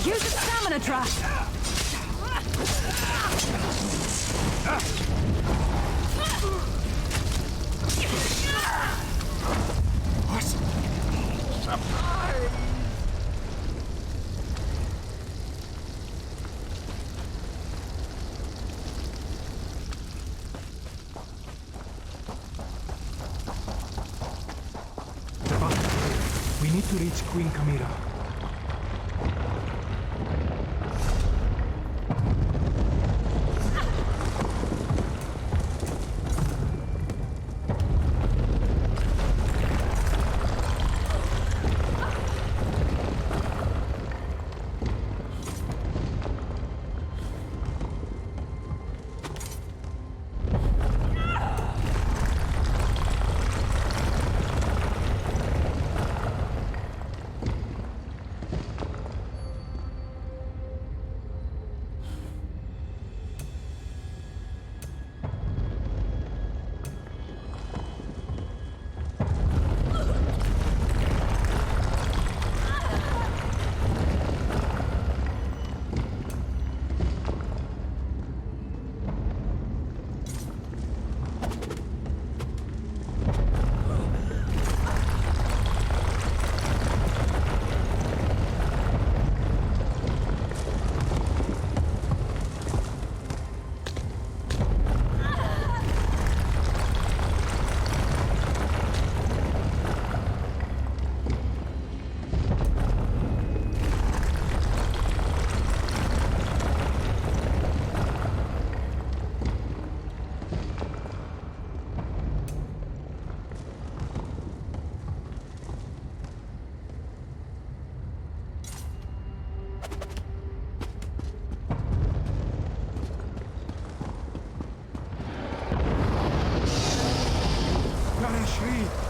Use the stamina trap. Surprise! We need to reach Queen Camira.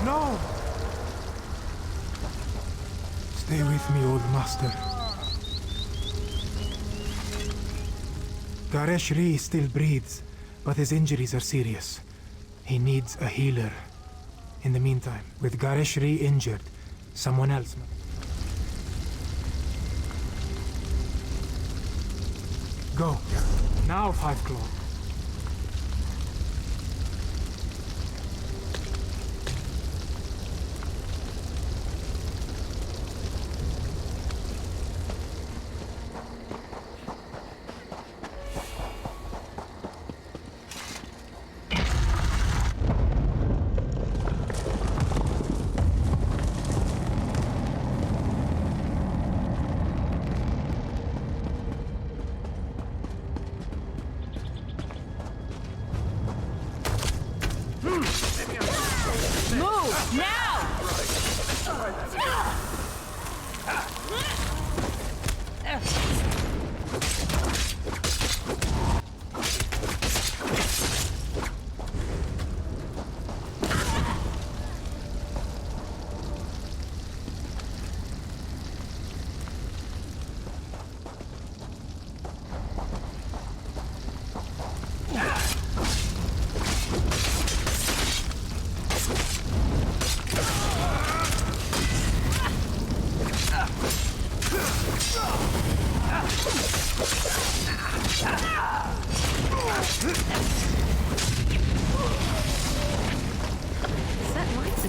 No! Stay with me, old master. Gareshri still breathes, but his injuries are serious. He needs a healer. In the meantime, with Gareshri injured, someone else must. Go. Now, Five Claw.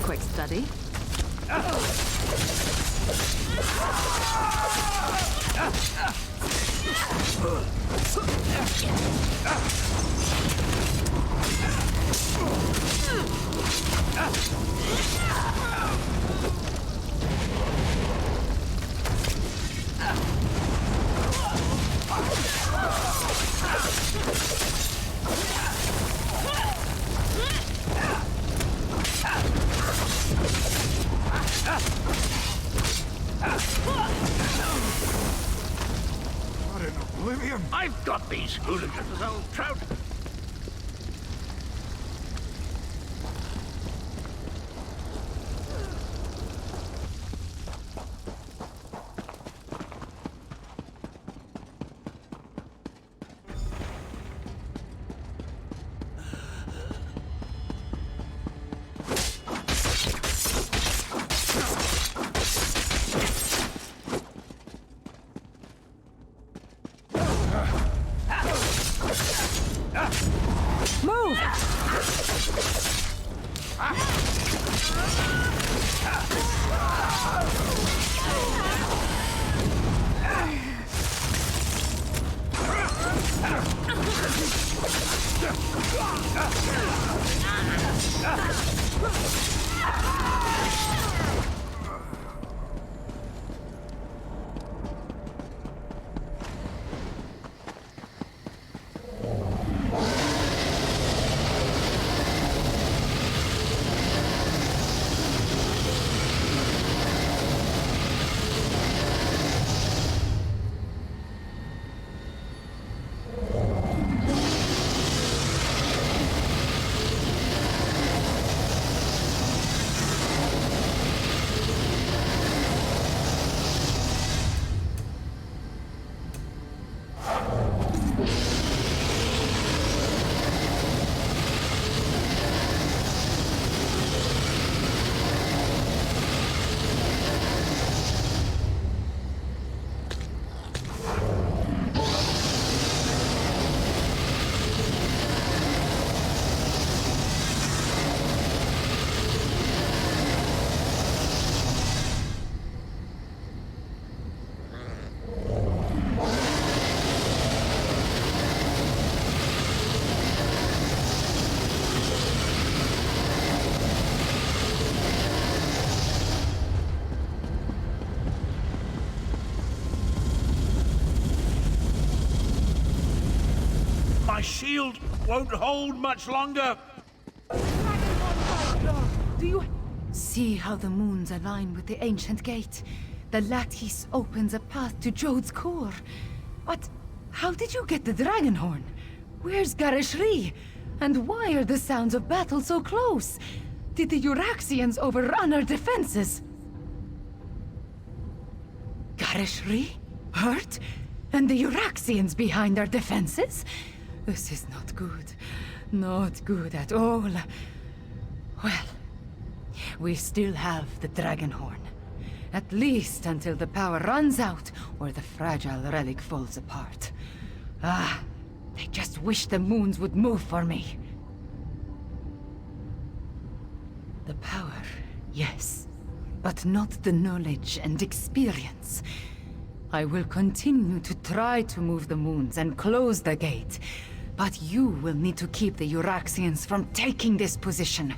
quick study. What in oblivion? I've got these hooligans, old trout. My shield won't hold much longer. Do you see how the moons align with the ancient gate? The lattice opens a path to Jode's core. But how did you get the dragon horn? Where's Garishri? And why are the sounds of battle so close? Did the Euraxians overrun our defenses? Garishri? Hurt? And the Euraxians behind our defenses? This is not good. Not good at all. Well, we still have the dragon horn. At least until the power runs out or the fragile relic falls apart. Ah, I just wish the moons would move for me. The power, yes, but not the knowledge and experience. I will continue to try to move the moons and close the gate, but you will need to keep the Euraxians from taking this position.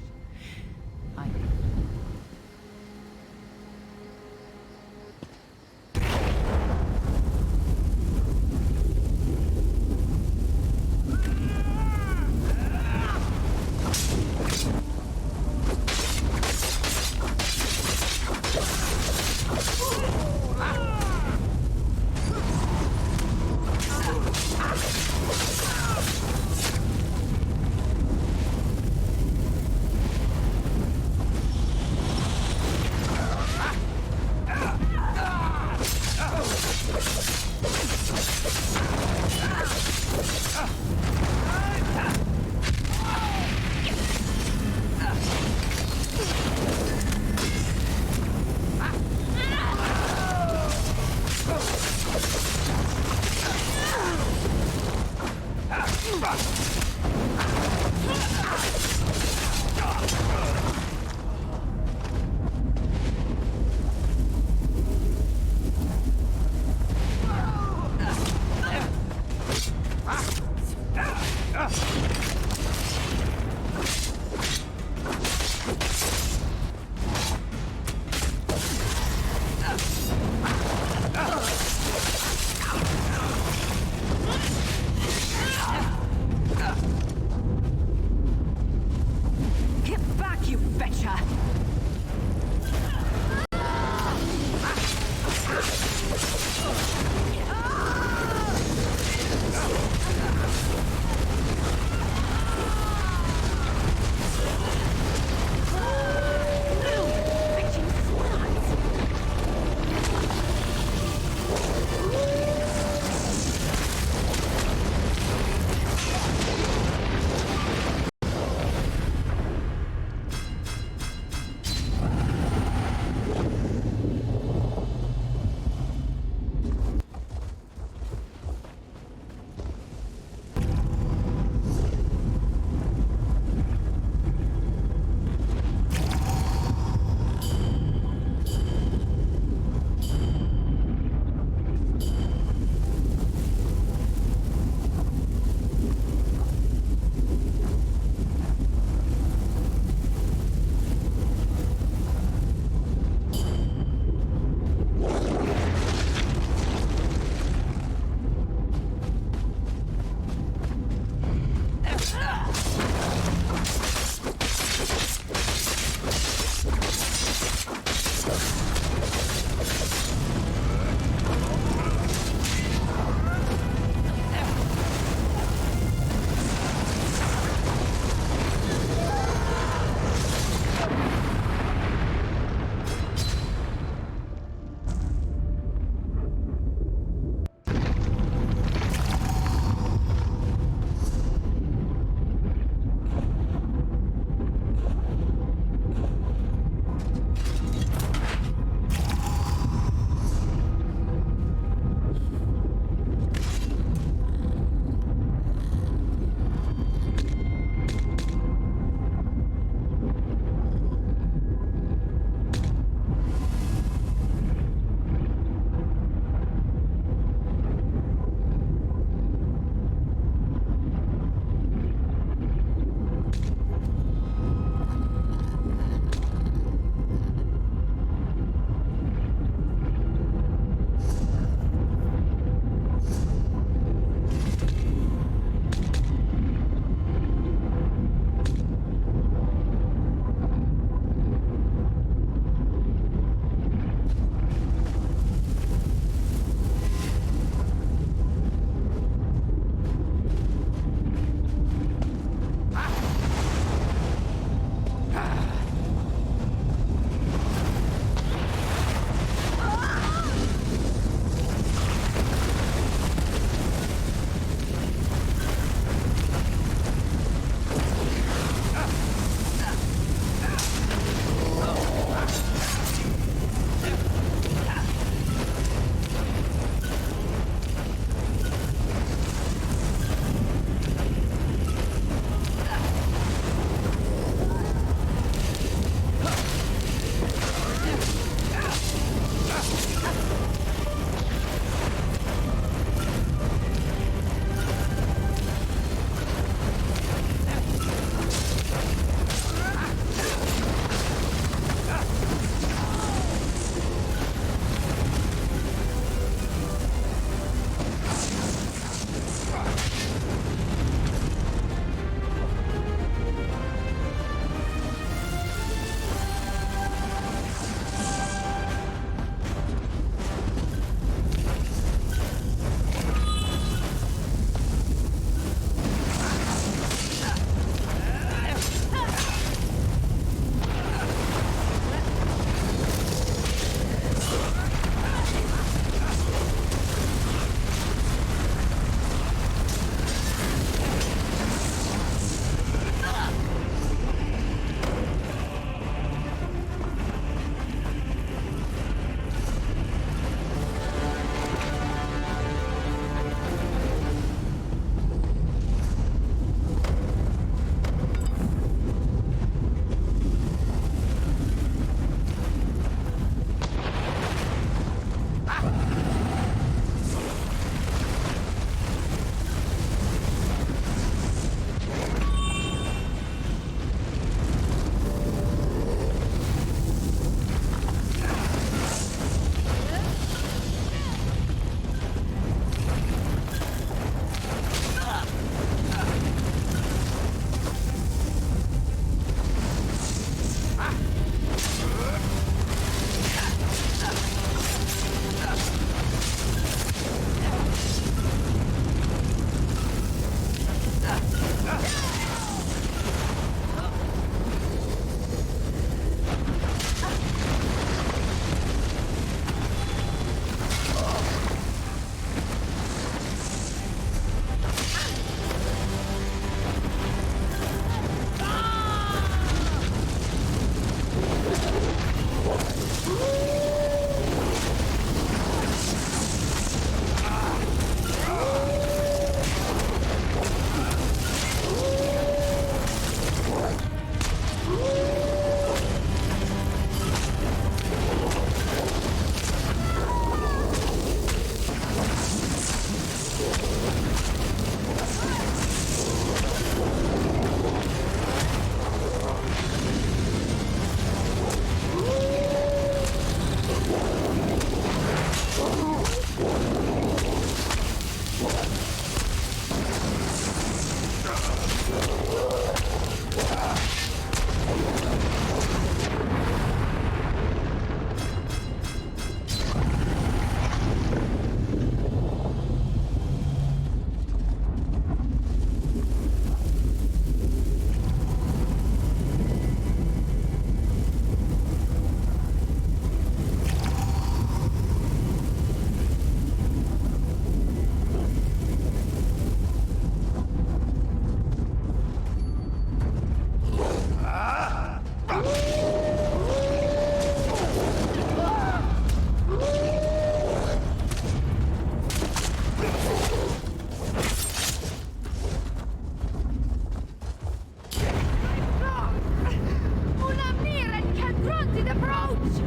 approach!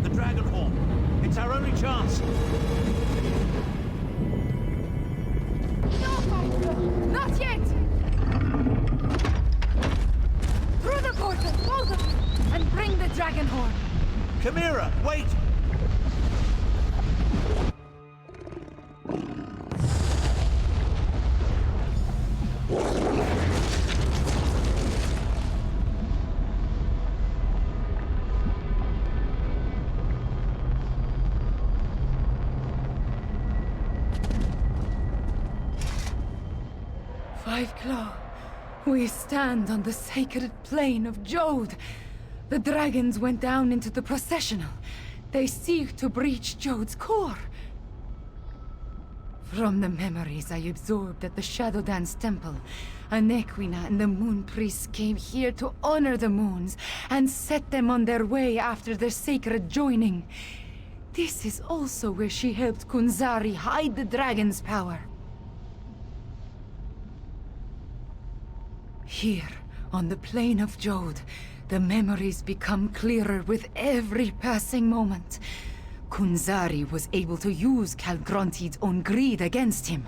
The dragon horn. It's our only chance. No, Faustro! Not yet! Through the portal, both of you, and bring the dragon horn. Chimera, wait! Five Claw, we stand on the sacred plane of Jode. The dragons went down into the processional. They seek to breach Jode's core. From the memories I absorbed at the Shadow Dance Temple, Anequina and the Moon Priests came here to honor the moons and set them on their way after their sacred joining. This is also where she helped Kunzari hide the dragon's power. Here, on the plane of Jode, the memories become clearer with every passing moment. Kunzari was able to use Calgronti's own greed against him.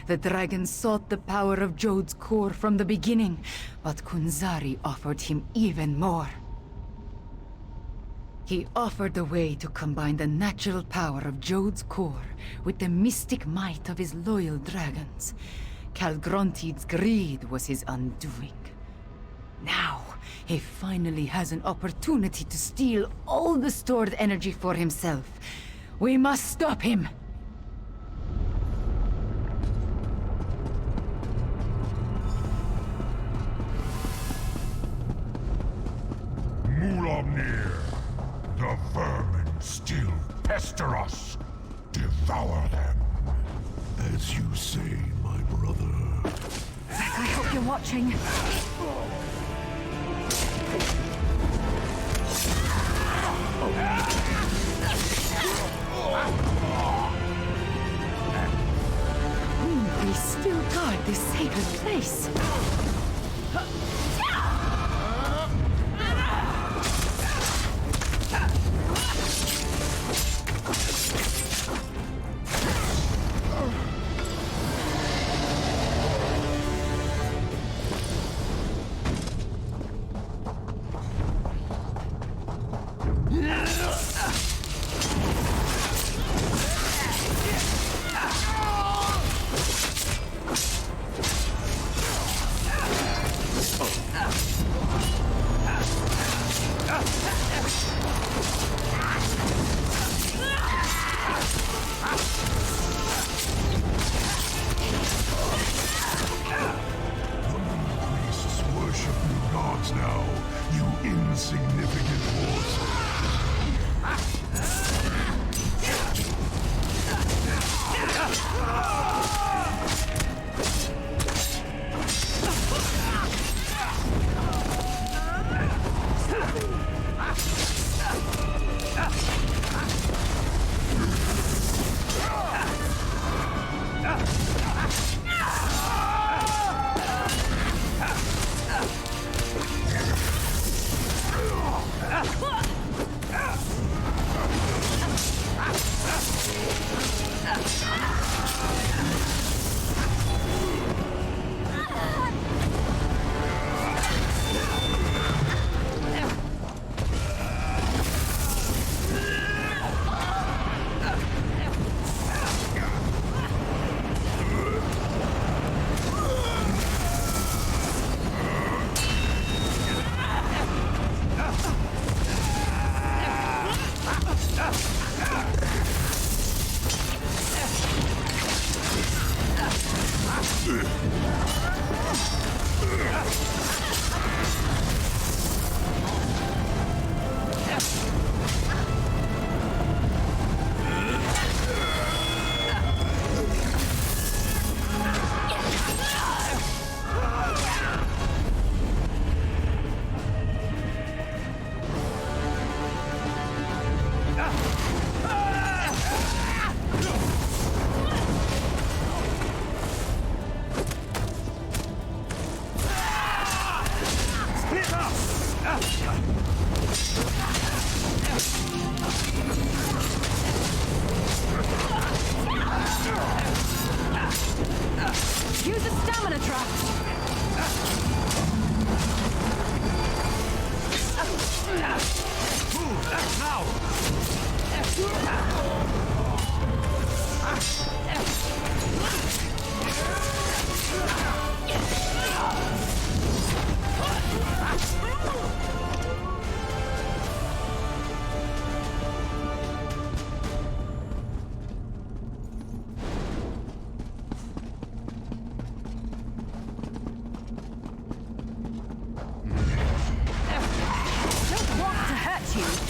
The dragon sought the power of Jode's core from the beginning, but Kunzari offered him even more. He offered a way to combine the natural power of Jode's core with the mystic might of his loyal dragons. Calgronti's greed was his undoing. Now, he finally has an opportunity to steal all the stored energy for himself. We must stop him! Mulamnir, the vermin still pester us. Devour them. As you say, my brother. I hope you're watching. We still guard this sacred place.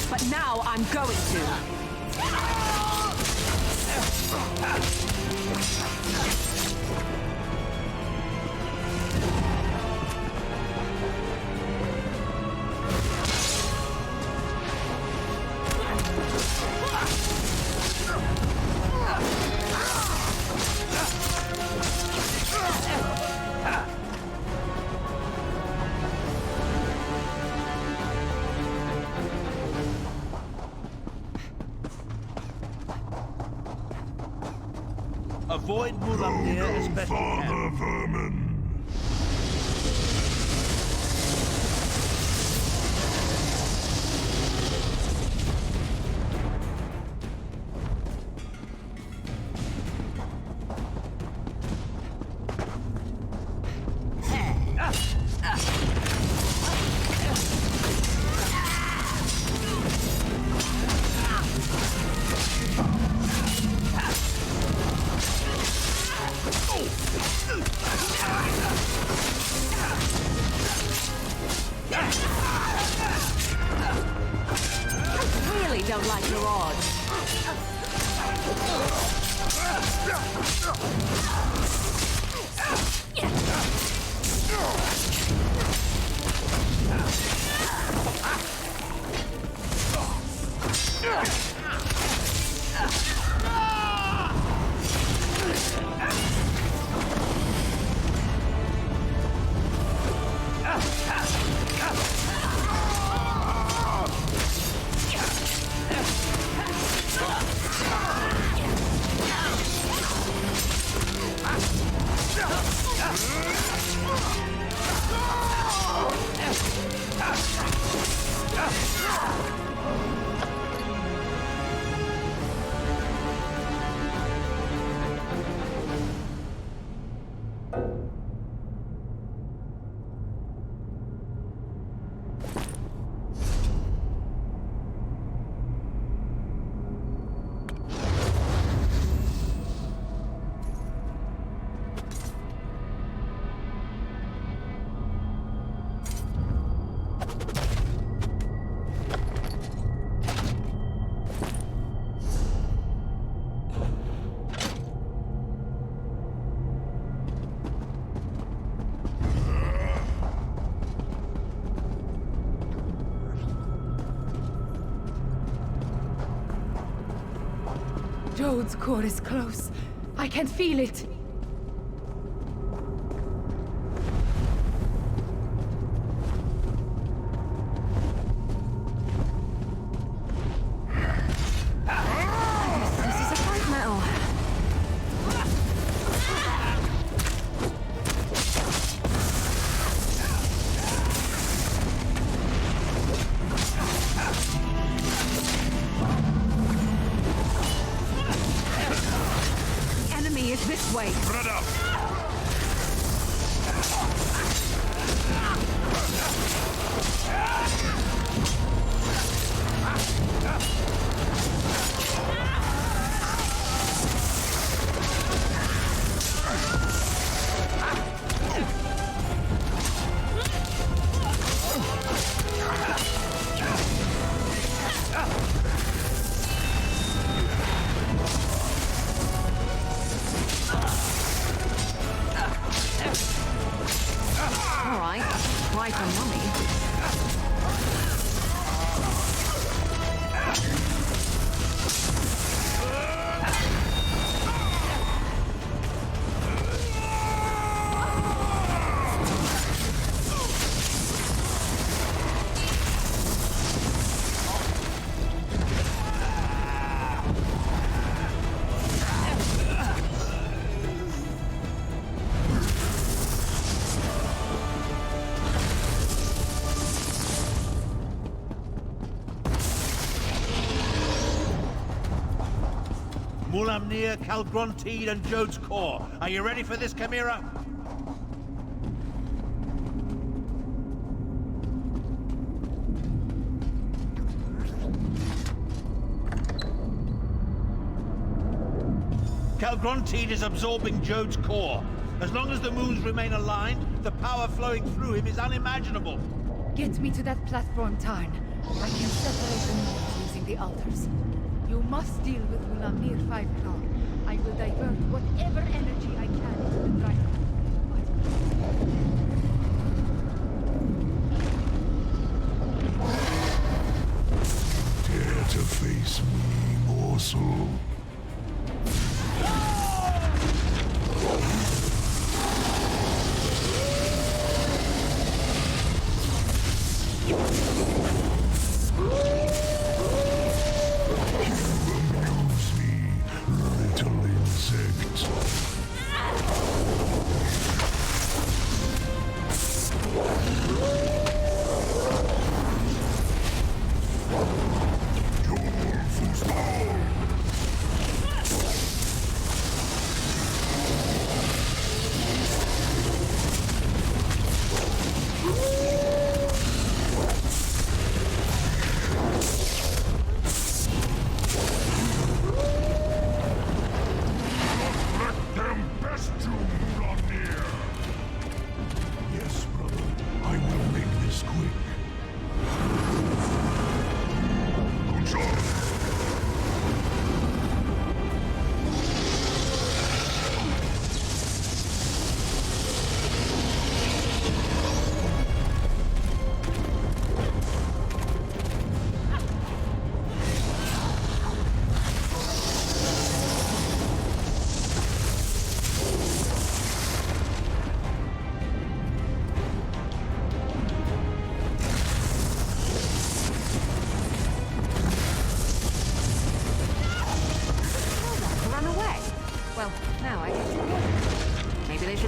But now I'm going to. Avoid Mulamnir as best you can. Vermin. Don't like your odds. Jode's core is close. I can feel it. This is a fight metal. Enemy is this way. Spread up. Mulamnir, Calgrontide, and Jode's Core. Are you ready for this, Chimera? Calgrontide is absorbing Jode's Core. As long as the moons remain aligned, the power flowing through him is unimaginable. Get me to that platform, Tarn. I can separate the moons using the altars. You must deal with Mulamnir 5 Claw. I will divert whatever energy I can into the dragon. Dare to face me, morsel.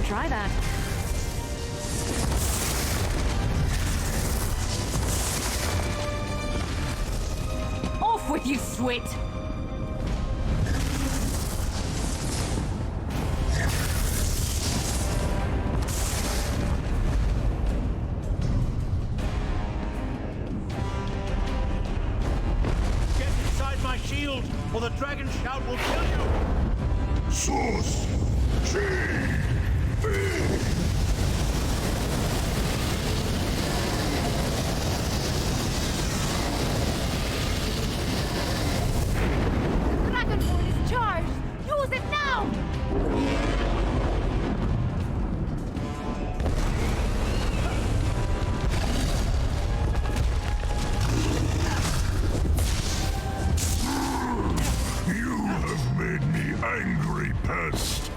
Try that. Off with you, Swit! Get inside my shield, or the dragon shout will kill you! Sus! Dragon Ball is charged! Use it now! You have made me angry, pest.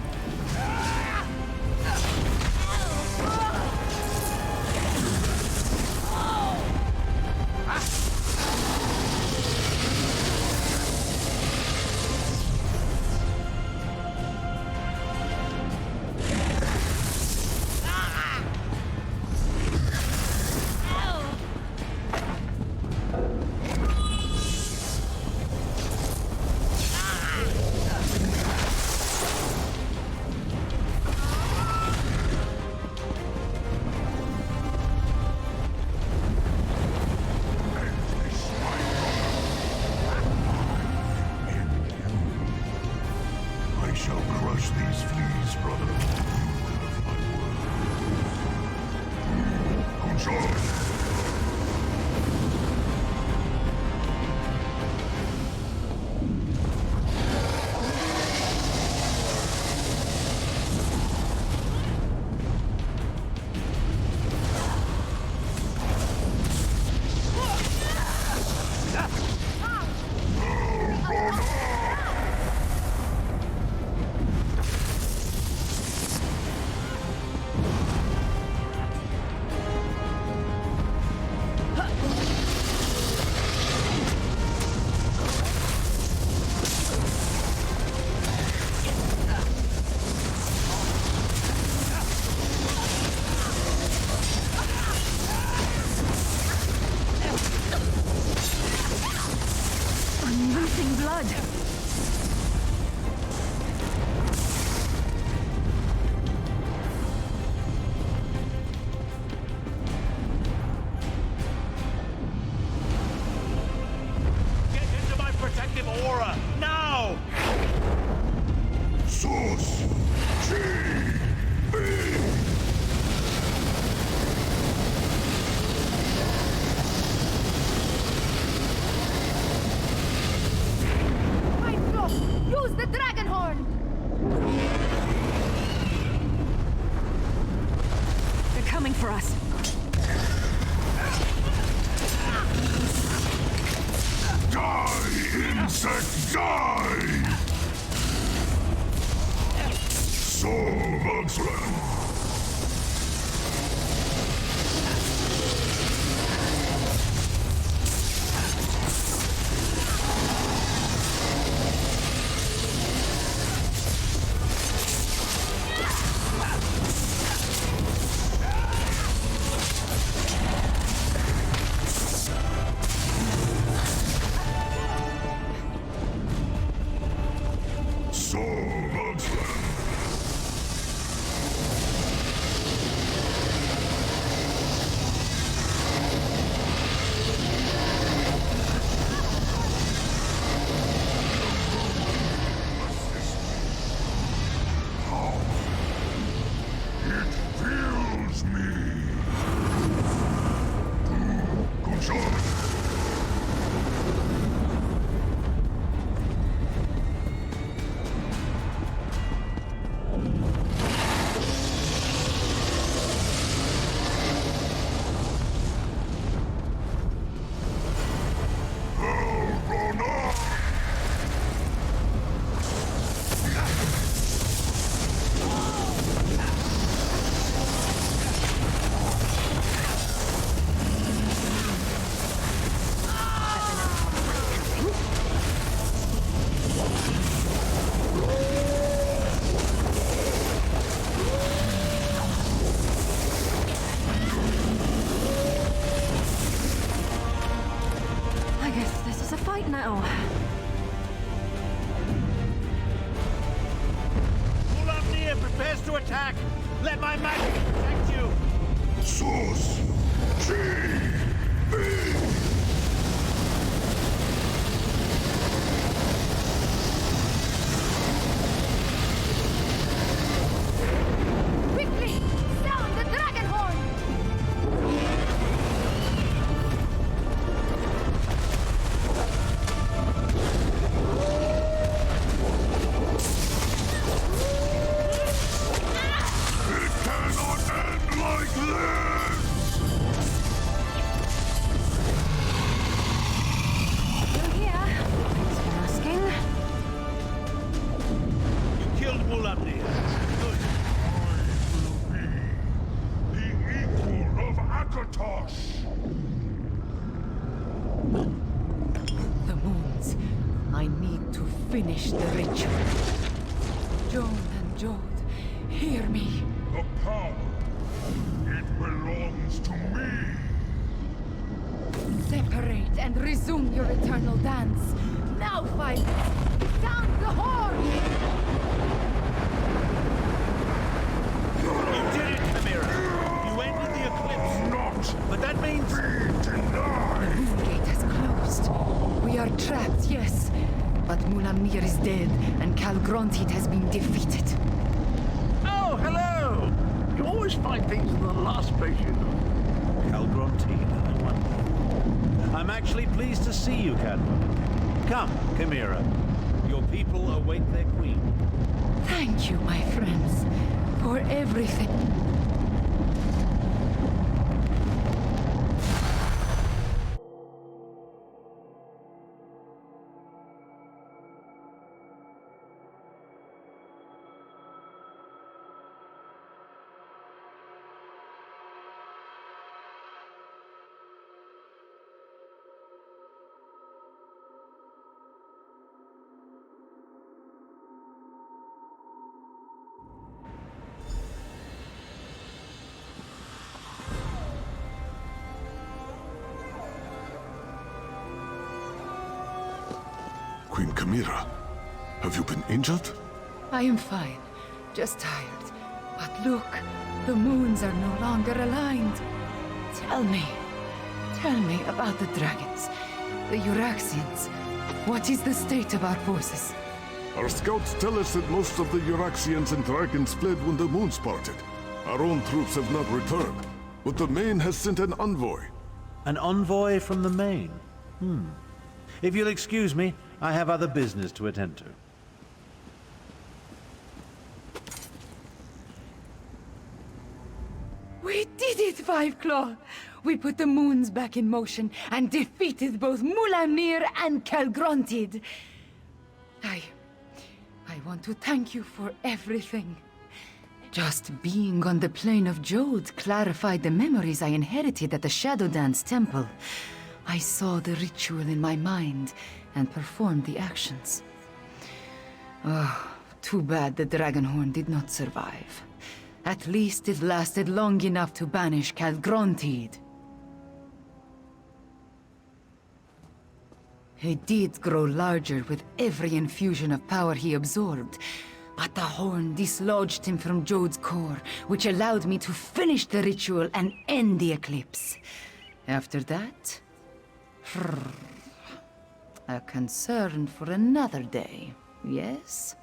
I'm losing blood. Aurora, now! Sus! Use the dragon horn! They're coming for us. Die, insect, die! So, Bugsman. now. Mulamnir prepares to attack. Let my magic protect you. Sus! Quickly! Sound the dragon horn! It cannot end like this! Still here. Thanks for asking. You killed Mulamnir. Good. The equal of Akatosh! The moons. I need to finish the ritual. Joan and Jode, hear me. The power, it belongs to me! Separate and resume your eternal dance. Now, fighters, sound the horn! You did it, Chimera. You ended the eclipse. Not But that means... be denied! The moon gate has closed. We are trapped, yes. But Mulamnir is dead, and Calgrontit has been defeated. Oh, hello! You always find things in the last place you go. Calgrontit, I wonder. I'm actually pleased to see you, Cadwell. Come, Chimera. Your people await their queen. Thank you, my friends, for everything. Queen Chimera, have you been injured? I am fine, just tired. But look, the moons are no longer aligned. Tell me about the dragons, the Euraxians, What is the state of our forces? Our scouts tell us that most of the Euraxians and dragons fled when the moons parted. Our own troops have not returned, but the Main has sent an envoy. An envoy from the Main? If you'll excuse me, I have other business to attend to. We did it, Five Claw! We put the moons back in motion and defeated both Mulamnir and Kelgrontid. I want to thank you for everything. Just being on the plane of Jode clarified the memories I inherited at the Shadow Dance Temple. I saw the ritual in my mind and performed the actions. Oh, too bad the Dragonhorn did not survive. At least it lasted long enough to banish Kelgrontid. He did grow larger with every infusion of power he absorbed, but the horn dislodged him from Jode's core, which allowed me to finish the ritual and end the eclipse. After that... a concern for another day, yes?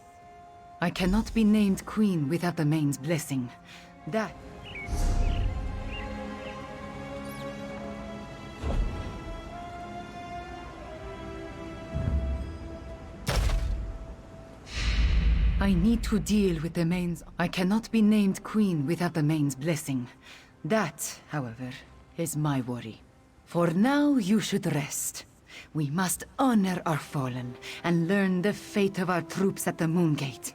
I cannot be named queen without the Main's blessing. That... I need to deal with the Main's... I cannot be named queen without the Main's blessing. That, however, is my worry. For now, you should rest. We must honor our fallen and learn the fate of our troops at the Moongate.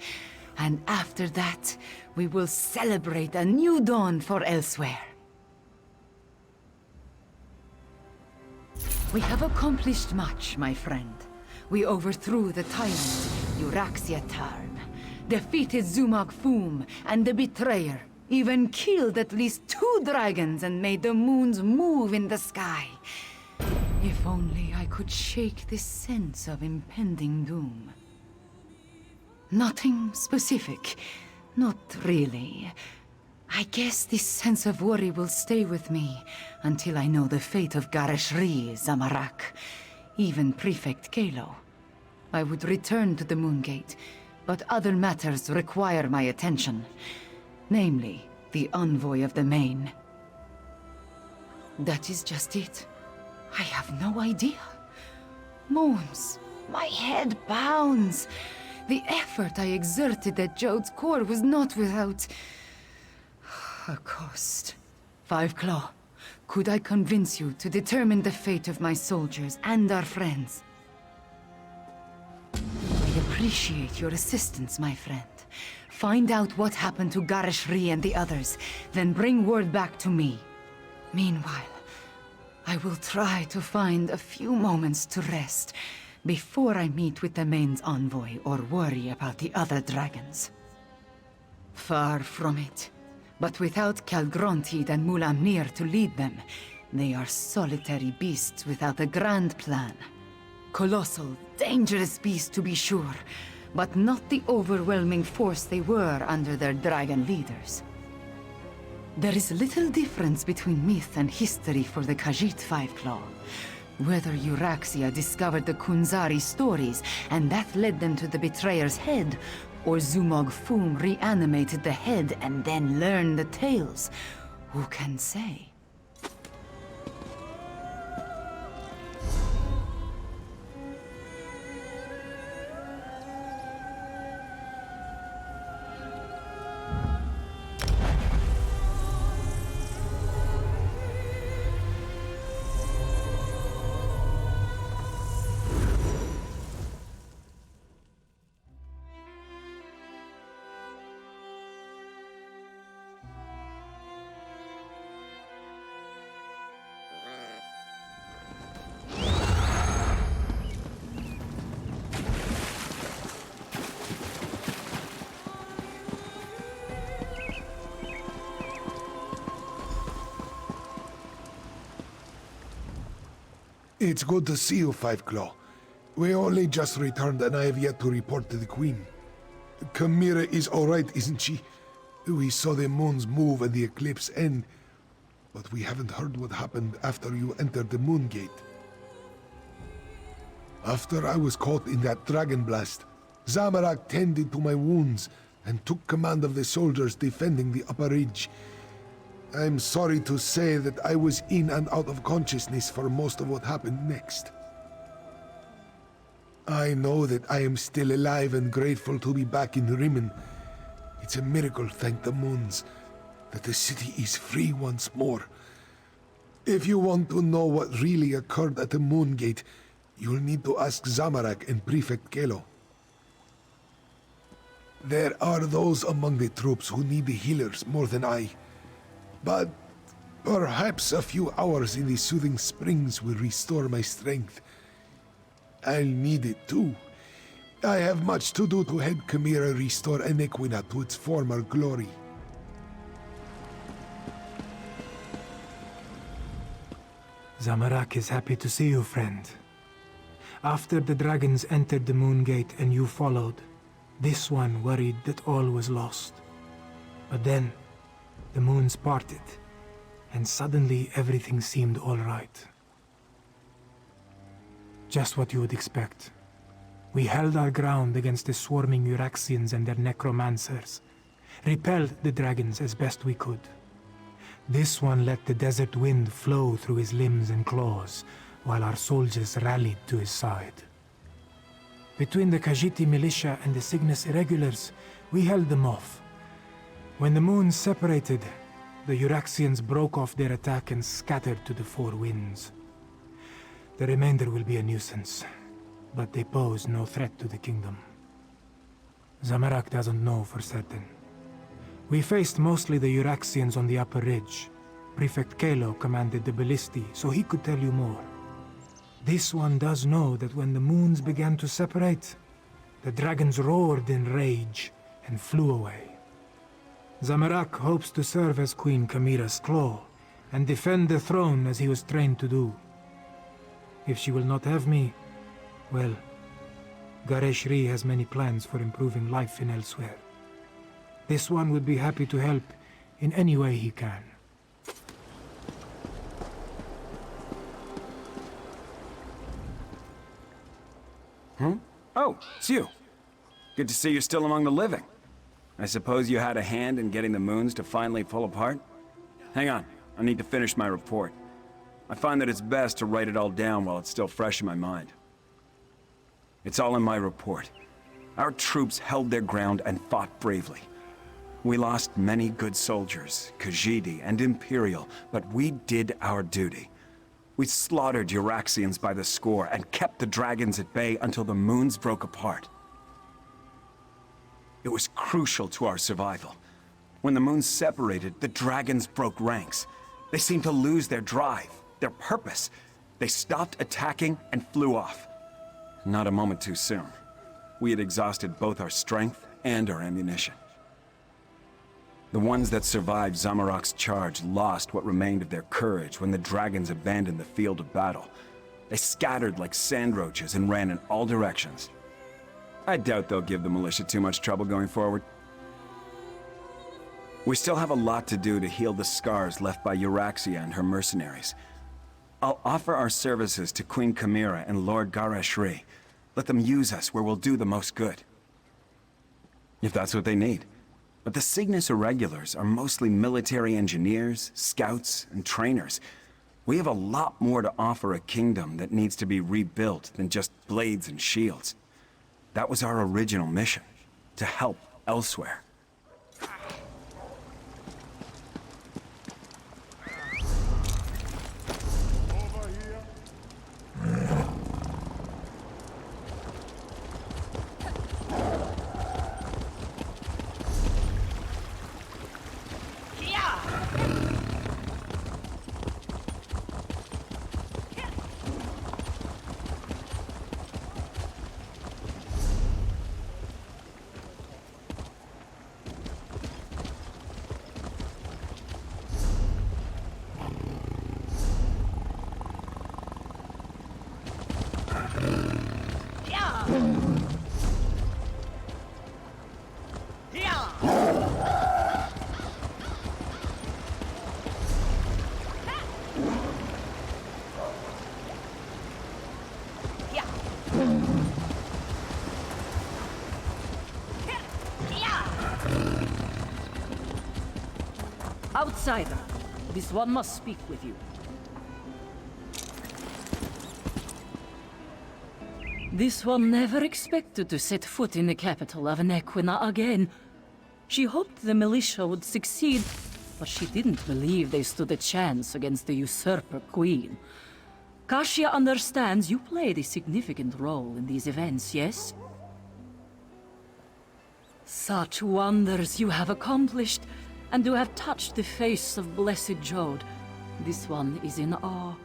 And after that, we will celebrate a new dawn for elsewhere. We have accomplished much, my friend. We overthrew the tyrant, Euraxia Tarn, defeated Zumog Foom and the Betrayer, even killed at least 2 dragons and made the moons move in the sky. If only I could shake this sense of impending doom. Nothing specific. Not really. I guess this sense of worry will stay with me until I know the fate of Gareshri, Zamarak, even Prefect Kalo. I would return to the Moongate, but other matters require my attention. Namely, the envoy of the Main. That is just it. I have no idea. Moons, my head pounds. The effort I exerted at Jode's core was not without... a cost. Five Claw, could I convince you to determine the fate of my soldiers and our friends? I appreciate your assistance, my friend. Find out what happened to Gareshri and the others, then bring word back to me. Meanwhile, I will try to find a few moments to rest before I meet with the Main's envoy or worry about the other dragons. Far from it. But without Kelgrontid and Mulamnir to lead them, they are solitary beasts without a grand plan. Colossal, dangerous beasts to be sure, but not the overwhelming force they were under their dragon leaders. There is little difference between myth and history for the Khajiit Five-Claw. Whether Euraxia discovered the Kunzari stories and that led them to the Betrayer's head, or Zumog Foom reanimated the head and then learned the tales, who can say? It's good to see you, Five Claw. We only just returned and I have yet to report to the Queen. Chimera is alright, isn't she? We saw the moons move and the eclipse end, but we haven't heard what happened after you entered the Moongate. After I was caught in that dragon blast, Zamorak tended to my wounds and took command of the soldiers defending the upper ridge. I'm sorry to say that I was in and out of consciousness for most of what happened next. I know that I am still alive and grateful to be back in Rimmen. It's a miracle, thank the moons, that the city is free once more. If you want to know what really occurred at the Moon Gate, you'll need to ask Zamorak and Prefect Kelo. There are those among the troops who need the healers more than I. But perhaps a few hours in the soothing springs will restore my strength. I'll need it too. I have much to do to help Chimera restore Enequina to its former glory. Zamorak is happy to see you, friend. After the dragons entered the Moon Gate and you followed, this one worried that all was lost. But then, the moons parted, and suddenly everything seemed all right. Just what you would expect. We held our ground against the swarming Euraxians and their necromancers, repelled the dragons as best we could. This one let the desert wind flow through his limbs and claws, while our soldiers rallied to his side. Between the Khajiiti militia and the Cygnus irregulars, we held them off. When the moons separated, the Euraxians broke off their attack and scattered to the four winds. The remainder will be a nuisance, but they pose no threat to the kingdom. Zamorak doesn't know for certain. We faced mostly the Euraxians on the upper ridge. Prefect Kelo commanded the ballisti, so he could tell you more. This one does know that when the moons began to separate, the dragons roared in rage and flew away. Zamorak hopes to serve as Queen Chimera's claw and defend the throne as he was trained to do. If she will not have me, well, Gareshri has many plans for improving life in elsewhere. This one would be happy to help in any way he can. Oh, it's you. Good to see you're still among the living. I suppose you had a hand in getting the moons to finally fall apart? Hang on, I need to finish my report. I find that it's best to write it all down while it's still fresh in my mind. It's all in my report. Our troops held their ground and fought bravely. We lost many good soldiers, Khajiiti and Imperial, but we did our duty. We slaughtered Euraxians by the score and kept the dragons at bay until the moons broke apart. It was crucial to our survival. When the moons separated, the dragons broke ranks. They seemed to lose their drive, their purpose. They stopped attacking and flew off. Not a moment too soon. We had exhausted both our strength and our ammunition. The ones that survived Zamorak's charge lost what remained of their courage when the dragons abandoned the field of battle. They scattered like sand roaches and ran in all directions. I doubt they'll give the militia too much trouble going forward. We still have a lot to do to heal the scars left by Euraxia and her mercenaries. I'll offer our services to Queen Chimera and Lord Gareshri. Let them use us where we'll do the most good. If that's what they need. But the Cygnus Irregulars are mostly military engineers, scouts, and trainers. We have a lot more to offer a kingdom that needs to be rebuilt than just blades and shields. That was our original mission, to help elsewhere. Outsider, this one must speak with you. This one never expected to set foot in the capital of Nequina again. She hoped the militia would succeed, but she didn't believe they stood a chance against the usurper queen. Kasia understands you played a significant role in these events, yes? Such wonders you have accomplished, and to have touched the face of blessed Jode. This one is in awe.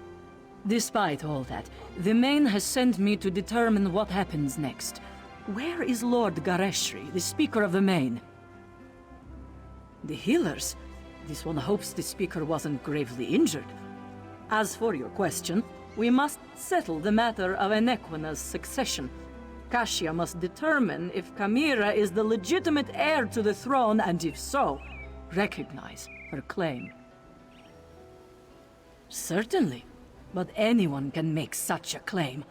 Despite all that, the Main has sent me to determine what happens next. Where is Lord Gareshri, the Speaker of the Main? The healers? This one hopes the Speaker wasn't gravely injured. As for your question, we must settle the matter of Enequina's succession. Kasia must determine if Chimera is the legitimate heir to the throne, and if so, recognize her claim. Certainly. But anyone can make such a claim.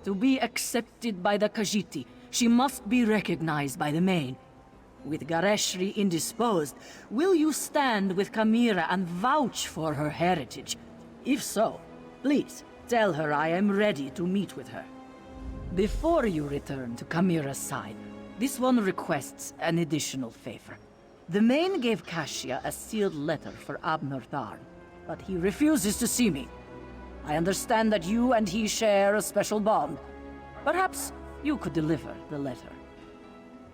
To be accepted by the Khajiit, she must be recognized by the Main. With Gareshri indisposed, will you stand with Chimera and vouch for her heritage? If so, please tell her I am ready to meet with her. Before you return to Chimera's side, this one requests an additional favor. The Main gave Kasia a sealed letter for Abner Tharn, but he refuses to see me. I understand that you and he share a special bond. Perhaps you could deliver the letter.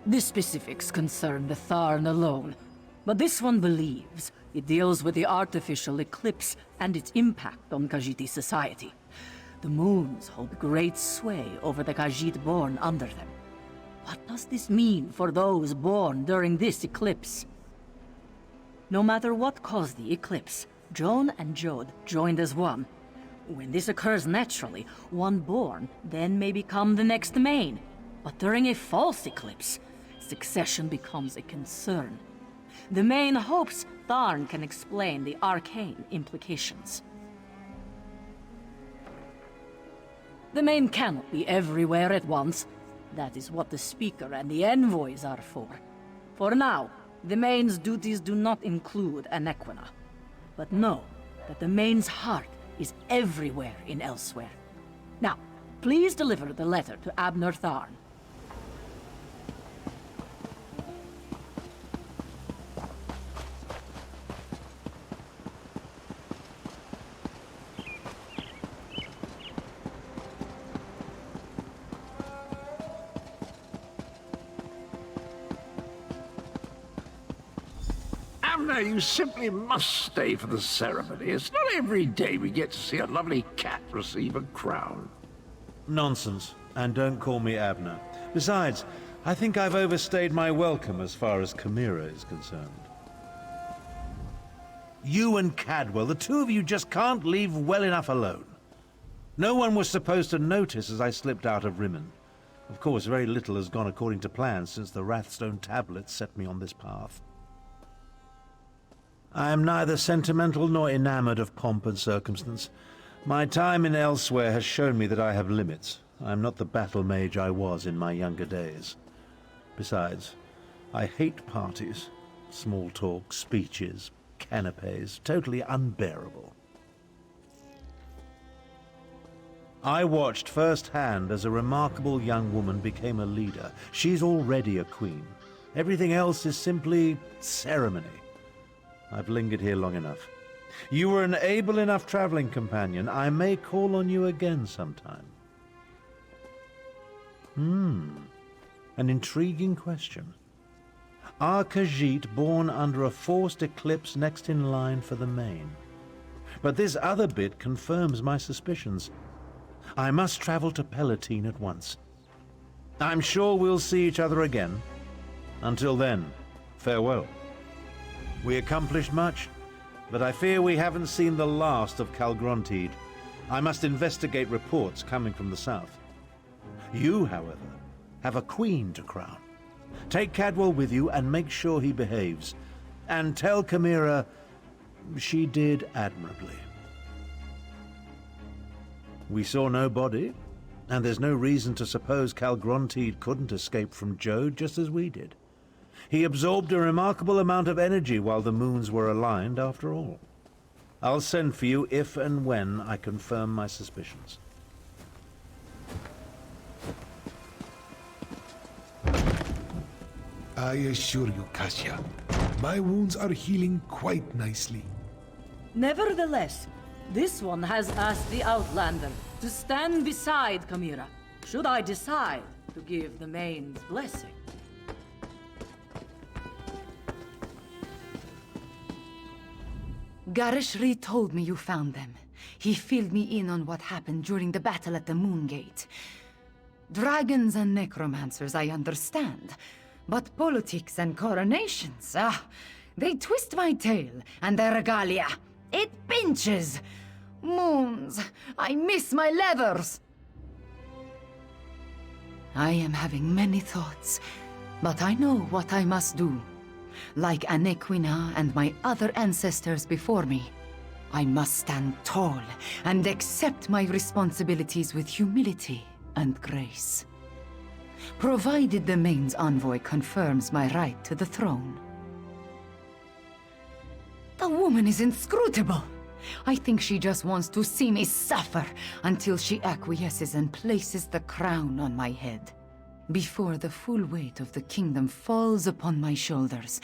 The specifics concern the Tharn alone, but this one believes it deals with the artificial eclipse and its impact on Khajiit society. The moons hold great sway over the Khajiit born under them. What does this mean for those born during this eclipse? No matter what caused the eclipse, Joan and Jode joined as one. When this occurs naturally, one born then may become the next Main. But during a false eclipse, succession becomes a concern. The Main hopes Tharn can explain the arcane implications. The Main cannot be everywhere at once. That is what the Speaker and the envoys are for. For now, the Main's duties do not include Enequina. But know that the Main's heart is everywhere in Elsewhere. Now, please deliver the letter to Abner Tharn. Abner, you simply must stay for the ceremony. It's not every day we get to see a lovely cat receive a crown. Nonsense. And don't call me Abner. Besides, I think I've overstayed my welcome as far as Chimera is concerned. You and Cadwell, the two of you just can't leave well enough alone. No one was supposed to notice as I slipped out of Rimmen. Of course, very little has gone according to plan since the Wrathstone tablets set me on this path. I am neither sentimental nor enamored of pomp and circumstance. My time in Elsewhere has shown me that I have limits. I am not the battle mage I was in my younger days. Besides, I hate parties. Small talk, speeches, canapes, totally unbearable. I watched firsthand as a remarkable young woman became a leader. She's already a queen. Everything else is simply ceremony. I've lingered here long enough. You were an able enough traveling companion. I may call on you again sometime. An intriguing question. Are Khajiit born under a forced eclipse next in line for the Main? But this other bit confirms my suspicions. I must travel to Palatine at once. I'm sure we'll see each other again. Until then, farewell. We accomplished much, but I fear we haven't seen the last of Calgrontide. I must investigate reports coming from the south. You, however, have a queen to crown. Take Cadwell with you and make sure he behaves. And tell Chimera she did admirably. We saw no body, and there's no reason to suppose Calgrontide couldn't escape from Jode just as we did. He absorbed a remarkable amount of energy while the moons were aligned, after all. I'll send for you if and when I confirm my suspicions. I assure you, Kasia, my wounds are healing quite nicely. Nevertheless, this one has asked the Outlander to stand beside Chimera, should I decide to give the Main's blessing. Garishri told me you found them. He filled me in on what happened during the battle at the Moongate. Dragons and necromancers, I understand. But politics and coronations, they twist my tail, and their regalia, it pinches. Moons, I miss my leathers. I am having many thoughts, but I know what I must do. Like Anequina and my other ancestors before me, I must stand tall and accept my responsibilities with humility and grace. Provided the Main's envoy confirms my right to the throne. The woman is inscrutable. I think she just wants to see me suffer until she acquiesces and places the crown on my head. Before the full weight of the kingdom falls upon my shoulders,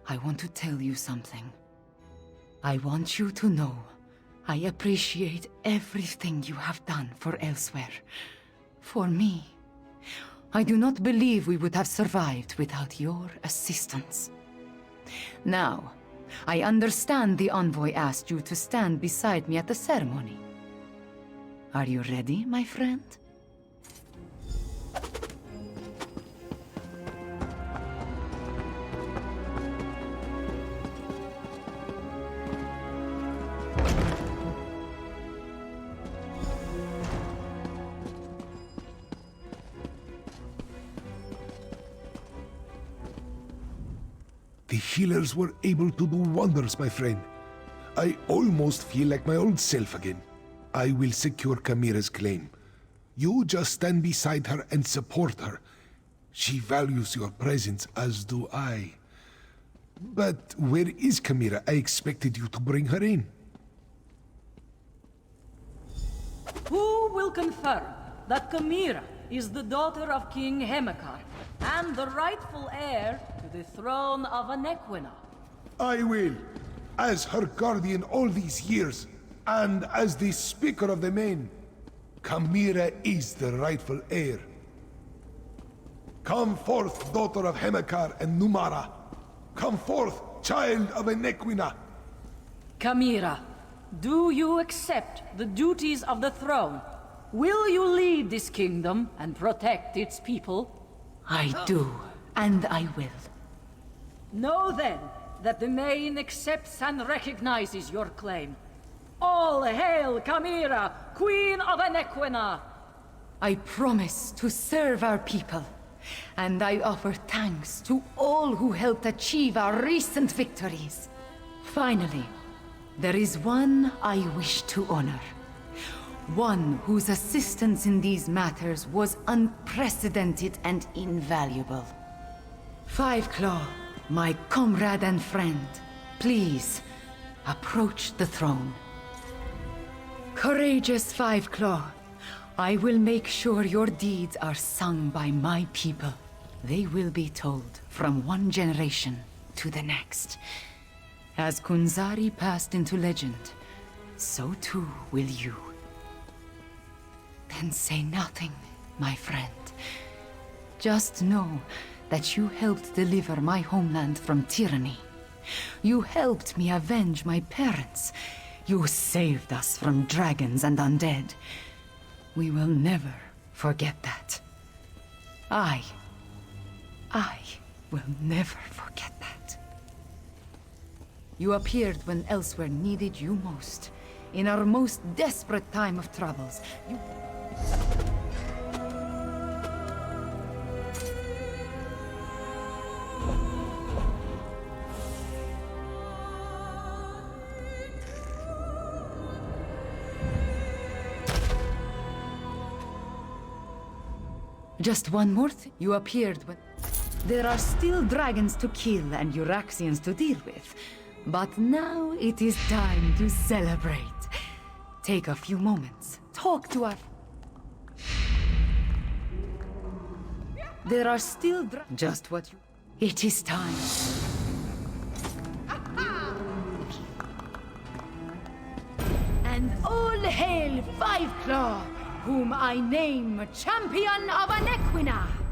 I want to tell you something. I want you to know I appreciate everything you have done for Elsewhere. For me. I do not believe we would have survived without your assistance. Now, I understand the envoy asked you to stand beside me at the ceremony. Are you ready, my friend? The healers were able to do wonders, my friend. I almost feel like my old self again. I will secure Chimera's claim. You just stand beside her and support her. She values your presence, as do I. But where is Chimera? I expected you to bring her in. Who will confirm that Chimera is the daughter of King Hemekar and the rightful heir to the throne of Anequina? I will, as her guardian all these years, and as the Speaker of the Main. Chimera is the rightful heir. Come forth, daughter of Hemekar and Numara. Come forth, child of Anequina. Chimera, do you accept the duties of the throne? Will you lead this kingdom and protect its people? I do, and I will. Know then that the Main accepts and recognizes your claim. All hail Chimera, Queen of Anequina! I promise to serve our people, and I offer thanks to all who helped achieve our recent victories. Finally, there is one I wish to honor. One whose assistance in these matters was unprecedented and invaluable. Five Claw, my comrade and friend, please, approach the throne. Courageous Five Claw, I will make sure your deeds are sung by my people. They will be told from one generation to the next. As Kunzari passed into legend, so too will you. Then say nothing, my friend. Just know that you helped deliver my homeland from tyranny. You helped me avenge my parents. You saved us from dragons and undead. We will never forget that. I will never forget that. You appeared when Elsewhere needed you most. In our most desperate time of troubles, you... Just one more thing. You appeared when... There are still dragons to kill and Euraxians to deal with. But now it is time to celebrate. Take a few moments. Talk to our... There are still just what you... It is time. And all hail Five Claw, whom I name Champion of Anequina!